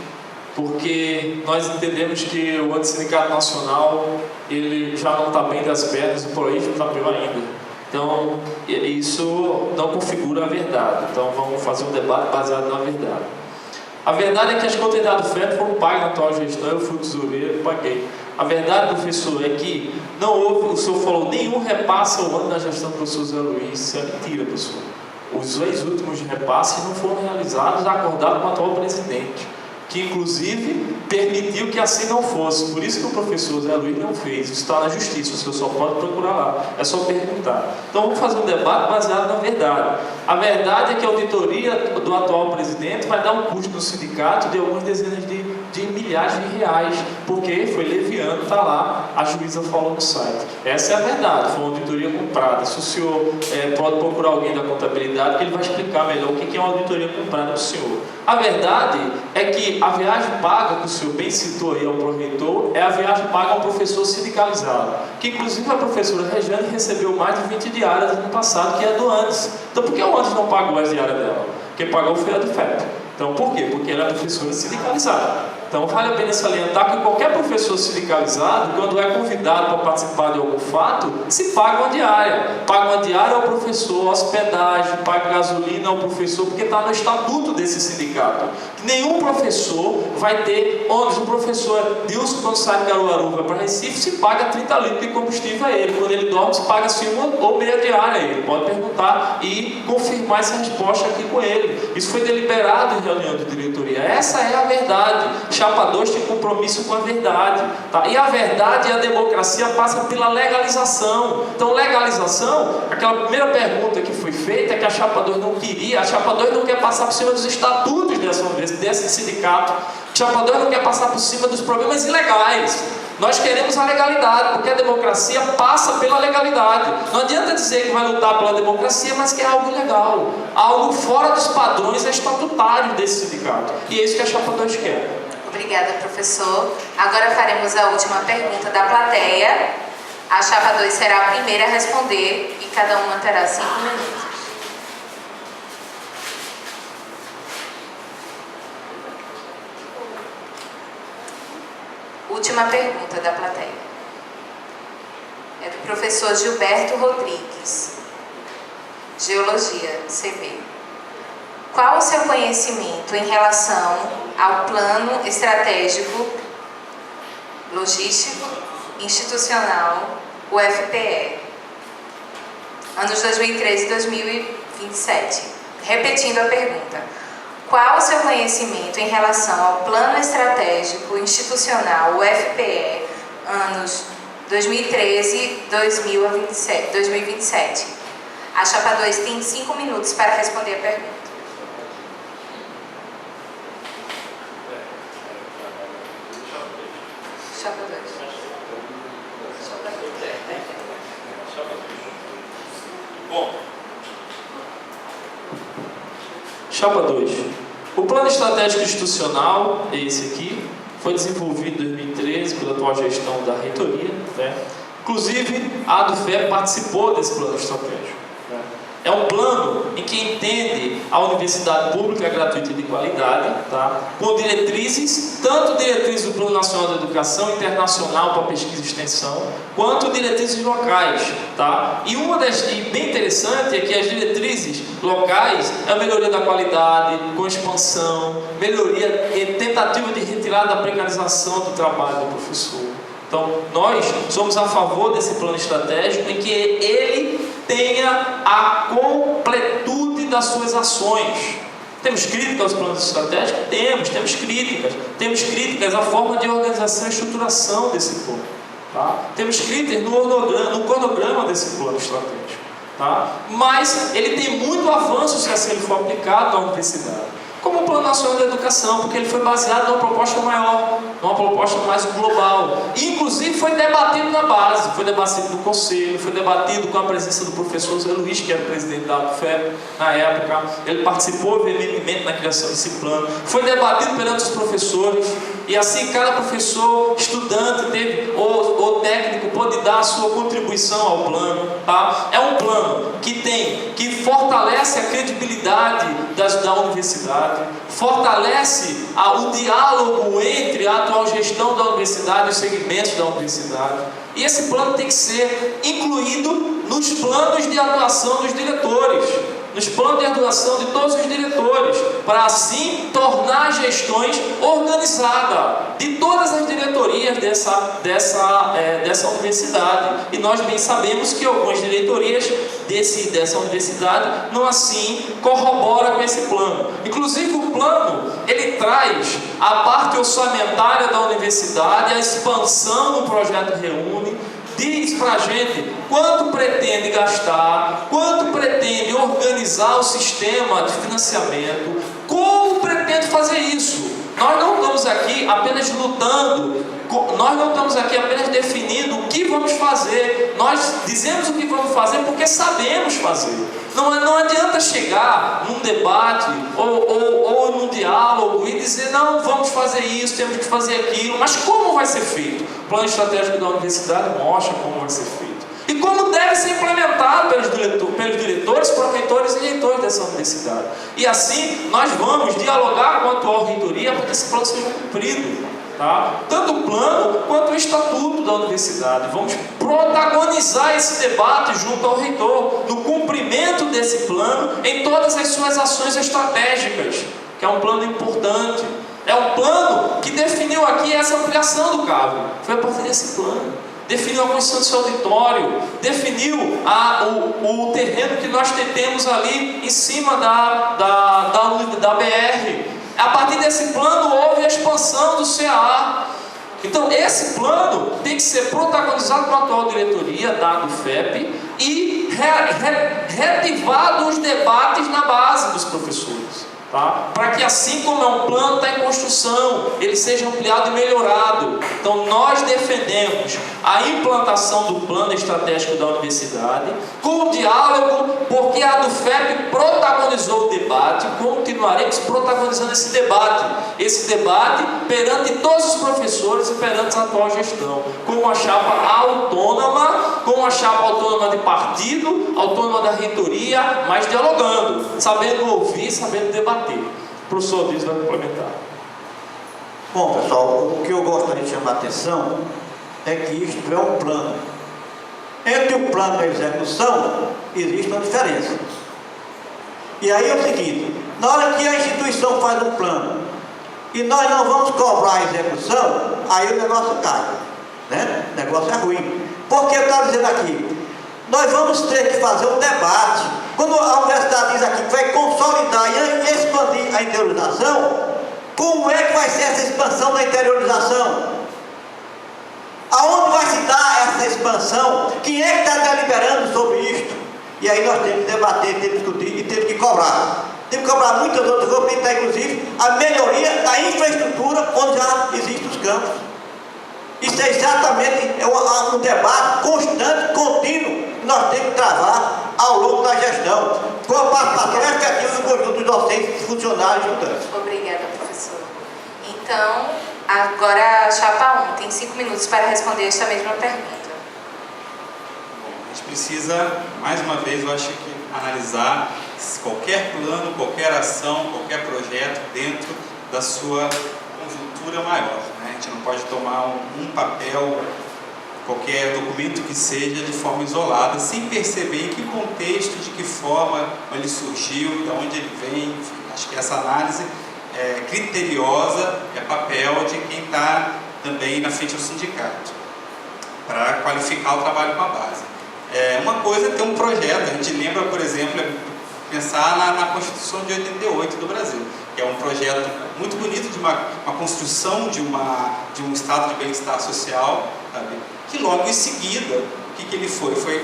porque nós entendemos que o Antissindicato Nacional ele já não está bem das pernas, o PROIFES está pior ainda. Então, isso não configura a verdade. Então, vamos fazer um debate baseado na verdade. A verdade é que as contas do FEP foram pagas na atual gestão, eu fui tesoureiro e paguei. A verdade, professor, é que não houve, o senhor falou, nenhum repasse ao ano na gestão do professor Zé Luiz. Isso é mentira, professor. Os 2 últimos repasses não foram realizados, acordados com o atual presidente, que inclusive permitiu que assim não fosse. Por isso que o professor Zé Luiz não fez. Isso está na justiça, o senhor só pode procurar lá. É só perguntar. Então vamos fazer um debate baseado na verdade. A verdade é que a auditoria do atual presidente vai dar um custo no sindicato de algumas dezenas de milhares de reais, porque foi leviano, está lá, a juíza falou no site. Essa é a verdade, foi uma auditoria comprada. Se o senhor pode procurar alguém da contabilidade, que ele vai explicar melhor o que é uma auditoria comprada para o senhor. A verdade é que a viagem paga, que o senhor bem citou aí ao proreitor, é a viagem paga ao professor sindicalizado, que inclusive a professora Regiane recebeu mais de 20 diárias no ano passado, que é do ANDES. Então por que o ANDES não pagou as diárias dela? Quem pagou foi a do FEP. Então por quê? Porque ela é professora sindicalizada. Então vale a pena salientar que qualquer professor sindicalizado, quando é convidado para participar de algum fato, se paga uma diária. Paga uma diária ao professor, hospedagem, paga gasolina ao professor, porque está no estatuto desse sindicato. Nenhum professor vai ter ônibus. O professor Dilson, quando sai de Caruaru, vai para Recife, se paga 30 litros de combustível a ele. Quando ele dorme, se paga assim uma ou meia diária a ele. Pode perguntar e confirmar essa resposta aqui com ele. Isso foi deliberado em reunião de diretoria. Essa é a verdade. Chapa 2 tem compromisso com a verdade, tá? E a verdade e a democracia passa pela legalização. Então, legalização, aquela primeira pergunta que foi feita é que a Chapa 2 não queria. A Chapa 2 não quer passar por cima dos estatutos desse sindicato. A Chapa 2 não quer passar por cima dos problemas ilegais. Nós queremos a legalidade, porque a democracia passa pela legalidade. Não adianta dizer que vai lutar pela democracia, mas que é algo ilegal, algo fora dos padrões estatutários desse sindicato. E é isso que a Chapa 2 quer. Obrigada, professor. Agora faremos a última pergunta da plateia. A Chapa 2 será a primeira a responder e cada uma terá 5 minutos. Última pergunta da plateia. É do professor Gilberto Rodrigues. Geologia, CB. Qual o seu conhecimento em relação ao plano estratégico, logístico, institucional, UFPE, anos 2013 e 2027? Repetindo a pergunta. Qual o seu conhecimento em relação ao plano estratégico, institucional, UFPE, anos 2013 e 2027? A chapa 2 tem 5 minutos para responder a pergunta. Chapa 2. Bom. Chapa 2. O plano estratégico institucional, é esse aqui, foi desenvolvido em 2013 pela atual gestão da reitoria, né? Inclusive, a ADUFE participou desse plano estratégico, né? É um plano em que entende a universidade pública gratuita e de qualidade, tá? Com diretrizes, tanto diretrizes do Plano Nacional da Educação Internacional para Pesquisa e Extensão, quanto diretrizes locais, tá? E bem interessante é que as diretrizes locais é a melhoria da qualidade, com expansão, melhoria e tentativa de retirada da precarização do trabalho do professor. Então, nós somos a favor desse plano estratégico em que ele tenha a completude das suas ações. Temos críticas aos planos estratégicos? Temos críticas. Temos críticas à forma de organização e estruturação desse plano. Tá? Temos críticas no cronograma desse plano estratégico. Tá? Mas ele tem muito avanço se ele for aplicado na universidade. Como o Plano Nacional da Educação, porque ele foi baseado numa proposta maior, numa proposta mais global. E, inclusive, foi debatido na base, foi debatido no conselho, foi debatido com a presença do professor Zé Luiz, que era o presidente da ADUFE na época. Ele participou veementemente na criação desse plano. Foi debatido perante os professores, e assim cada professor, estudante, ou técnico pôde dar a sua contribuição ao plano. Tá? É um plano que fortalece a credibilidade da universidade, fortalece o diálogo entre a atual gestão da universidade e os segmentos da universidade. E esse plano tem que ser incluído nos planos de atuação dos diretores, nos planos de atuação de todos os diretores, para assim tornar as gestões organizadas de todas as diretorias dessa universidade. E nós bem sabemos que algumas diretorias dessa universidade não assim corroboram com esse plano. Inclusive o plano, ele traz a parte orçamentária da universidade, a expansão do projeto Reúne, diz para a gente quanto pretende gastar, quanto pretende organizar o sistema de financiamento, como pretende fazer isso. Nós não estamos aqui apenas lutando, nós não estamos aqui apenas definindo o que vamos fazer. Nós dizemos o que vamos fazer porque sabemos fazer. Não adianta chegar num debate ou num diálogo e dizer não, vamos fazer isso, temos que fazer aquilo, mas como vai ser feito? O plano estratégico da universidade mostra como vai ser feito e como deve ser implementado pelos diretores, proretores e reitores dessa universidade. E assim nós vamos dialogar com a atual reitoria para que esse plano seja cumprido. Tá? Tanto o plano quanto o estatuto da universidade. Vamos protagonizar esse debate junto ao reitor, no cumprimento desse plano, em todas as suas ações estratégicas, que é um plano importante. É um plano que definiu aqui essa ampliação do cabo. Foi a partir desse plano. Definiu a construção desse auditório, definiu o terreno que nós temos ali em cima da BR. A partir desse plano houve a expansão do CAA. Então esse plano tem que ser protagonizado pela atual diretoria da ADUFEP e reativado os debates na base dos professores. Tá? Para que assim como é um plano, está em construção, ele seja ampliado e melhorado. Então nós defendemos a implantação do plano estratégico da universidade com o diálogo, porque a ADUFEP protagonizou o debate, continuaremos protagonizando esse debate perante todos os professores e perante a atual gestão, com uma chapa autônoma de partido, autônoma da reitoria, mas dialogando, sabendo ouvir, sabendo debater. O professor Luiz vai complementar. Bom, pessoal, o que eu gostaria de chamar a atenção é que isto é um plano. Entre o plano e a execução, existe uma diferença. E aí é o seguinte, na hora que a instituição faz um plano e nós não vamos cobrar a execução, aí o negócio cai, né? O negócio é ruim. Porque eu estava dizendo aqui, nós vamos ter que fazer um debate. Quando a universidade diz aqui que vai consolidar e expandir a interiorização, como é que vai ser essa expansão da interiorização? Aonde vai se dar essa expansão? Quem é que está deliberando sobre isto? E aí nós temos que debater, temos que discutir e temos que cobrar. Temos que cobrar muitas outras coisas, inclusive a melhoria da infraestrutura onde já existem os campos. Isso é exatamente um debate constante, contínuo, que nós temos que travar ao longo da gestão, com a participação efetiva do conjunto dos docentes, funcionários e estudantes. Obrigada, professor. Então, agora a chapa 1 tem 5 minutos para responder esta mesma pergunta. Bom, a gente precisa, mais uma vez, eu acho que analisar qualquer plano, qualquer ação, qualquer projeto dentro da sua conjuntura maior, né? A gente não pode tomar um papel, qualquer documento que seja, de forma isolada, sem perceber em que contexto, de que forma ele surgiu, de onde ele vem, enfim. Acho que essa análise criteriosa é papel de quem está também na frente do sindicato, para qualificar o trabalho com a base. Uma coisa é ter um projeto, a gente lembra, por exemplo, pensar na Constituição de 88 do Brasil, que é um projeto muito bonito de uma construção de um estado de bem-estar social, sabe? Que logo em seguida, o que ele foi? Foi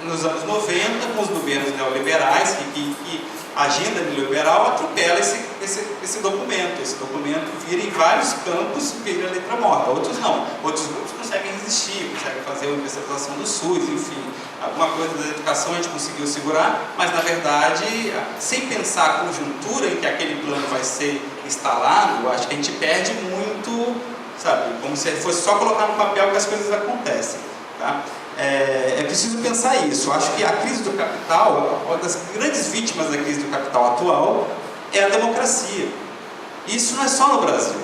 nos anos 90, com os governos neoliberais, que a agenda neoliberal atropela esse documento. Esse documento vira em vários campos, vira letra morta. Outros não. Outros grupos conseguem resistir, conseguem fazer a universalização do SUS, enfim. Alguma coisa da educação a gente conseguiu segurar, mas na verdade, sem pensar a conjuntura em que aquele plano vai ser instalado, acho que a gente perde muito, sabe? Como se fosse só colocar no papel que as coisas acontecem, tá? É preciso pensar isso. Eu acho que a crise do capital, uma das grandes vítimas da crise do capital atual é a democracia. Isso não é só no Brasil.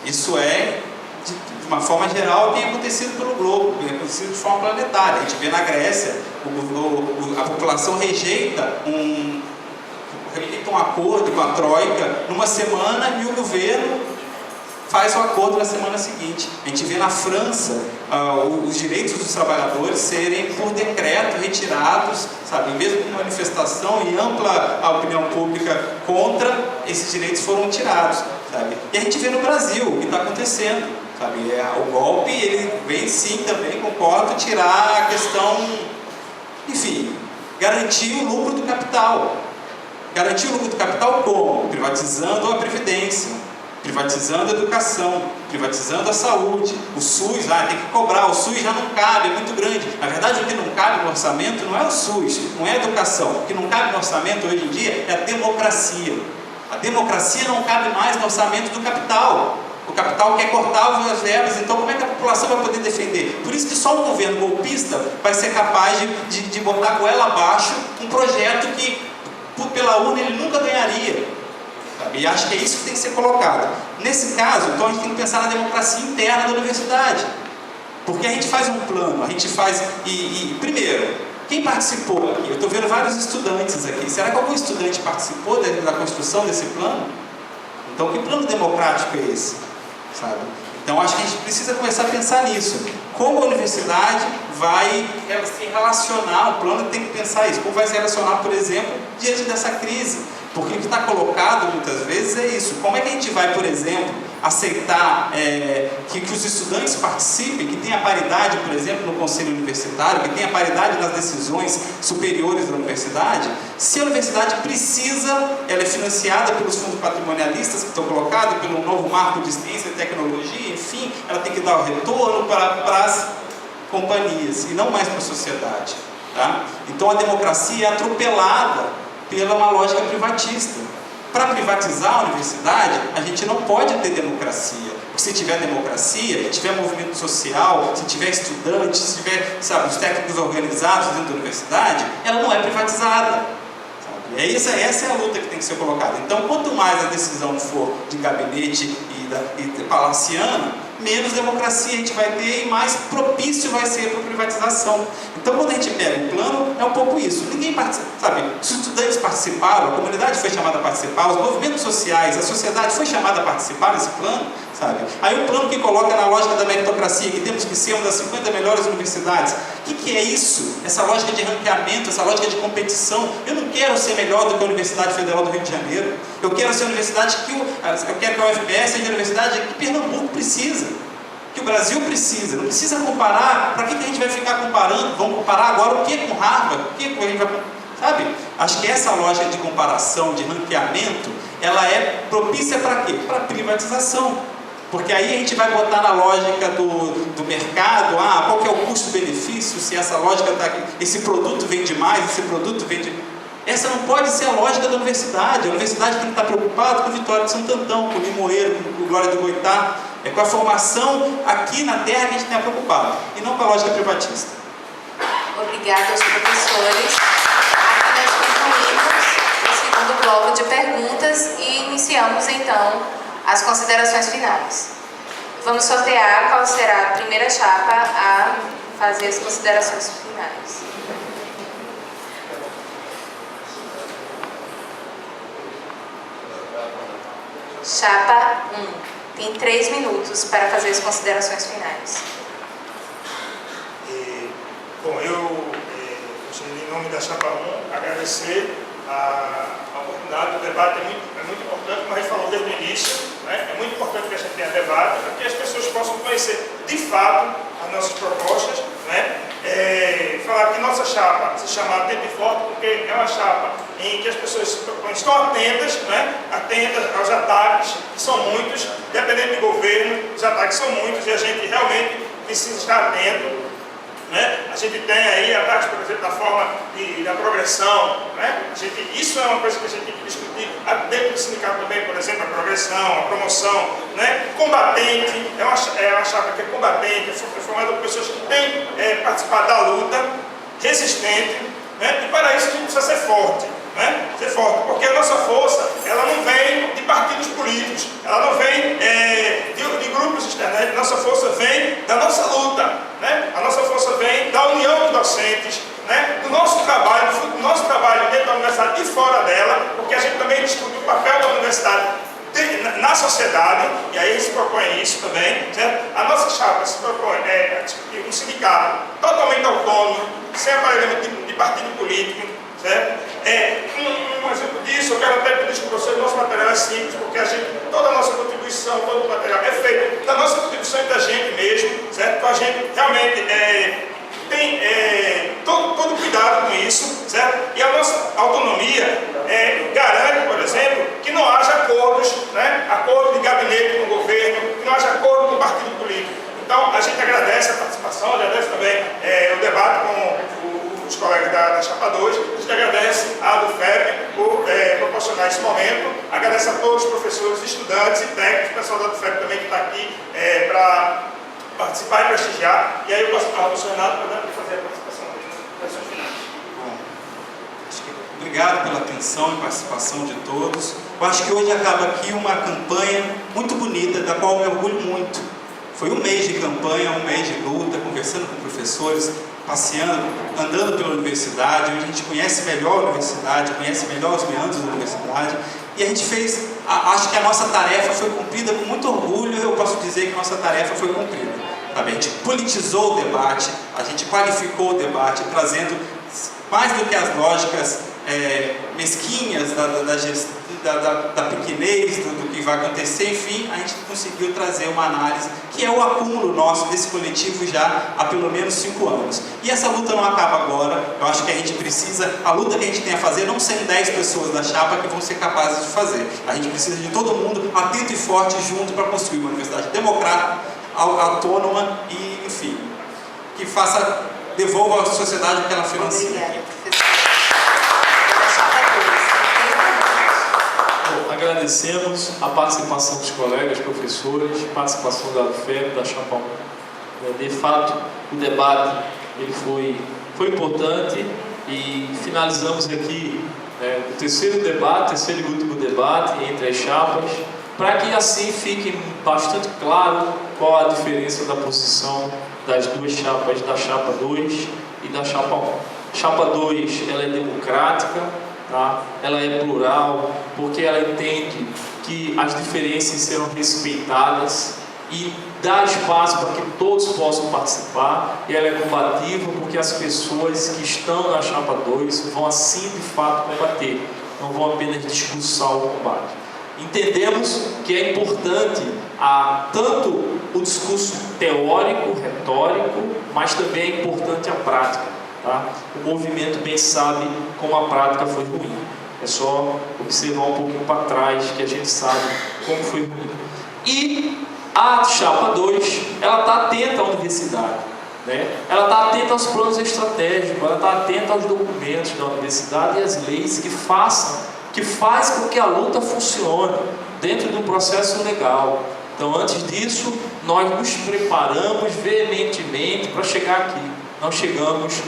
Isso de uma forma geral, tem acontecido pelo globo, tem acontecido de forma planetária. A gente vê na Grécia, a população rejeita um acordo com a Troika numa semana e o governo faz o acordo na semana seguinte. A gente vê na França os direitos dos trabalhadores serem, por decreto, retirados, sabe? Mesmo com manifestação e ampla a opinião pública contra, esses direitos foram tirados, sabe? E a gente vê no Brasil o que está acontecendo, sabe? O golpe, ele vem sim também, concordo, tirar a questão, enfim, garantir o lucro do capital. Garantir o lucro do capital como? Privatizando a Previdência, privatizando a educação, privatizando a saúde, o SUS, tem que cobrar, o SUS já não cabe, é muito grande. Na verdade, o que não cabe no orçamento não é o SUS, não é a educação. O que não cabe no orçamento hoje em dia é a democracia. A democracia não cabe mais no orçamento do capital. O capital quer cortar as verbas, então como é que a população vai poder defender? Por isso que só um governo golpista vai ser capaz de botar goela abaixo um projeto que, pela urna, ele nunca ganharia. E acho que é isso que tem que ser colocado. Nesse caso, então, a gente tem que pensar na democracia interna da universidade. Porque a gente faz um plano, a gente faz... primeiro, quem participou aqui? Eu estou vendo vários estudantes aqui. Será que algum estudante participou da construção desse plano? Então, que plano democrático é esse? Sabe? Então, acho que a gente precisa começar a pensar nisso. Como a universidade vai se relacionar, o plano tem que pensar isso. Como vai se relacionar, por exemplo, diante dessa crise? Porque o que está colocado muitas vezes é isso. Como é que a gente vai, por exemplo, aceitar que os estudantes participem, que tenha paridade, por exemplo, no conselho universitário, que tenha paridade nas decisões superiores da universidade, se a universidade precisa, ela é financiada pelos fundos patrimonialistas que estão colocados, pelo novo marco de ciência e tecnologia, enfim, ela tem que dar o retorno para as companhias e não mais para a sociedade. Tá? Então a democracia é atropelada pela uma lógica privatista. Para privatizar a universidade, a gente não pode ter democracia. Porque se tiver democracia, se tiver movimento social, se tiver estudantes, se tiver, sabe, os técnicos organizados dentro da universidade, ela não é privatizada. Sabe? Essa é a luta que tem que ser colocada. Então, quanto mais a decisão for de gabinete e palaciana, menos democracia a gente vai ter e mais propício vai ser para a privatização. Então, quando a gente pega o plano, é um pouco isso. Ninguém participa, sabe? Os estudantes participaram, a comunidade foi chamada a participar, os movimentos sociais, a sociedade foi chamada a participar desse plano, sabe? Aí o plano que coloca na lógica da meritocracia, que temos que ser uma das 50 melhores universidades. O que é isso? Essa lógica de ranqueamento, essa lógica de competição. Eu não quero ser melhor do que a Universidade Federal do Rio de Janeiro. Eu quero ser a universidade eu quero que a UFPS seja a universidade que Pernambuco precisa, que o Brasil precisa. Não precisa comparar. Para que a gente vai ficar comparando? Vamos comparar agora o que com Harvard? O que a gente vai... Sabe? Acho que essa lógica de comparação, de ranqueamento, ela é propícia para quê? Para privatização. Porque aí a gente vai botar na lógica do mercado, qual que é o custo-benefício, se essa lógica está aqui, esse produto vende mais, esse produto vende... Essa não pode ser a lógica da universidade. A universidade tem que estar preocupada com Vitória de Santo Antão, com Limoeiro, com Glória do Goitá. É com a formação aqui na terra que a gente tem preocupado, e não com a lógica privatista. Obrigada aos professores. Aqui nós concluímos o segundo bloco de perguntas e iniciamos então as considerações finais. Vamos sortear qual será a primeira chapa a fazer as considerações finais. Chapa 1. Tem 3 minutos para fazer as considerações finais. Bom, eu gostaria, em nome da Chapa 1, agradecer a oportunidade. O debate é muito importante, como a gente falou desde o início, né? É muito importante que a gente tenha debate para que as pessoas possam conhecer de fato as nossas propostas, né? Falar que nossa chapa se chama Atento e Forte, porque é uma chapa em que as pessoas estão atentas, né? Atentas aos ataques, que são muitos, dependendo do governo, os ataques são muitos e a gente realmente precisa estar atento. Né? A gente tem aí ataques, por exemplo, da forma da progressão, né? Isso é uma coisa que a gente tem que discutir dentro do sindicato também, por exemplo, a progressão, a promoção, né? Combatente, é uma chapa que é combatente, é formada por pessoas que têm participado da luta, resistente, né? E para isso a gente precisa ser forte. Né? Ser forte, porque a nossa força ela não vem de partidos políticos, ela não vem de grupos externos, a nossa força vem da nossa luta, né? A nossa força vem da união dos docentes, né? do nosso trabalho dentro da universidade e fora dela, porque a gente também discute o papel da universidade na sociedade, e aí a gente se propõe isso também, certo? A nossa chapa se propõe a discutir um sindicato totalmente autônomo, sem aparelhamento de partido político, certo? Um exemplo disso, eu quero até pedir para vocês, o nosso material é simples, porque toda a nossa contribuição, todo o material é feito da nossa contribuição e da gente mesmo, certo? Então a gente realmente tem todo cuidado com isso, certo? E a nossa autonomia garante, por exemplo, que não haja acordos, né? Acordo de gabinete com o governo, que não haja acordo com o partido político. Então a gente agradece a participação, agradece também o debate com os colegas da Chapa 2, a gente agradece a do FEP por proporcionar esse momento, agradece a todos os professores, estudantes e técnicos, o pessoal da do FEP também que está aqui para participar e prestigiar, e aí eu passo a palavra ao senhor Renato para fazer a participação das suas finais. Bom, obrigado pela atenção e participação de todos. Eu acho que hoje acaba aqui uma campanha muito bonita, da qual eu me orgulho muito. Foi um mês de campanha, um mês de luta, conversando com professores, passeando, andando pela universidade, onde a gente conhece melhor a universidade, conhece melhor os meandros da universidade, e a gente fez, acho que a nossa tarefa foi cumprida com muito orgulho. Eu posso dizer que a nossa tarefa foi cumprida, sabe? A gente politizou o debate, a gente qualificou o debate, trazendo mais do que as lógicas mesquinhas da pequenez, do que vai acontecer, enfim, a gente conseguiu trazer uma análise que é o acúmulo nosso desse coletivo já há pelo menos 5 anos. E essa luta não acaba agora. Eu acho que a gente precisa, a luta que a gente tem a fazer não são 10 pessoas da chapa que vão ser capazes de fazer. A gente precisa de todo mundo atento e forte junto para construir uma universidade democrática, autônoma e, enfim, que devolva à sociedade o que ela financia. Obrigada, professor. Agradecemos a participação dos colegas, professores, participação da FEP, da Chapa 1. De fato, o debate ele foi importante e finalizamos aqui o terceiro debate, terceiro e último debate entre as chapas, para que assim fique bastante claro qual a diferença da posição das duas chapas, da chapa 2 e da chapa 1. Chapa 2, ela é democrática, tá? Ela é plural, porque ela entende que as diferenças serão respeitadas e dá espaço para que todos possam participar, e ela é combativa porque as pessoas que estão na chapa 2 vão assim de fato combater, não vão apenas discursar o combate. Entendemos que é importante tanto o discurso teórico, retórico, mas também é importante a prática, tá? O movimento bem sabe como a prática foi ruim, é só observar um pouquinho para trás que a gente sabe como foi ruim. E a chapa 2, ela está atenta à universidade, né? Ela está atenta aos planos estratégicos, ela está atenta aos documentos da universidade e às leis que faz com que a luta funcione dentro de um processo legal. Então, antes disso, nós nos preparamos veementemente para chegar aqui. Não chegamos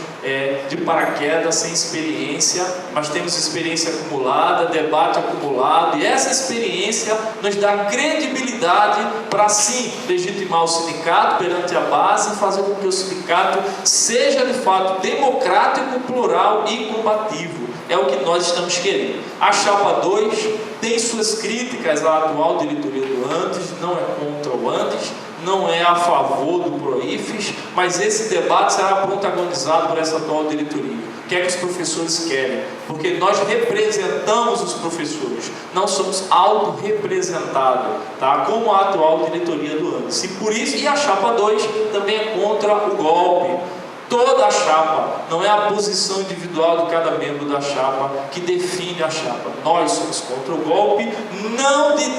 de paraquedas, sem experiência, mas temos experiência acumulada, debate acumulado, e essa experiência nos dá credibilidade para sim legitimar o sindicato perante a base e fazer com que o sindicato seja de fato democrático, plural e combativo. É o que nós estamos querendo. A chapa 2 tem suas críticas à atual diretoria do Andes, não é contra o Andes, não é a favor do PROIFES, mas esse debate será protagonizado por essa atual diretoria. O que é que os professores querem? Porque nós representamos os professores, não somos autorrepresentados, tá? Como a atual diretoria do Andes. E por isso, e a chapa 2 também é contra o golpe. Toda a chapa, não é a posição individual de cada membro da chapa que define a chapa. Nós somos contra o golpe,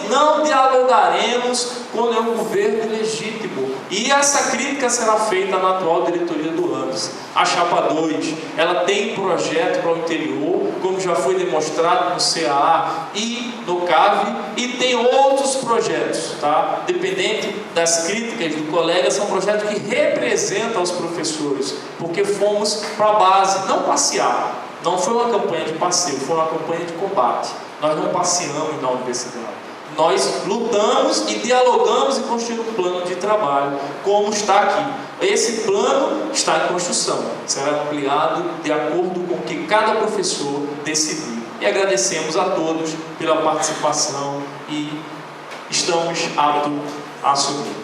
não dialogaremos quando é um governo ilegítimo. E essa crítica será feita na atual diretoria do Andes. A chapa 2, ela tem projeto para o interior, como já foi demonstrado no CAA e no CAV, e tem outros projetos, tá? Dependente das críticas do colega, são projetos que representam os professores, porque fomos para a base, não passear. Não foi uma campanha de passeio, foi uma campanha de combate. Nós não passeamos na universidade. Nós lutamos e dialogamos e construímos um plano de trabalho, como está aqui. Esse plano está em construção, será ampliado de acordo com o que cada professor decidir. E agradecemos a todos pela participação e estamos aptos a assumir.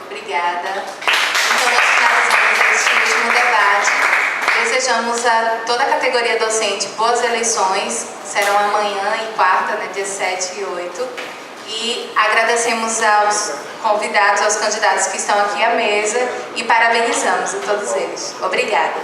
Obrigada. Então, nós finalizamos este último debate. Desejamos a toda a categoria docente boas eleições, serão amanhã e quarta, né, dia 7 e 8. E agradecemos aos convidados, aos candidatos que estão aqui à mesa e parabenizamos a todos eles. Obrigada.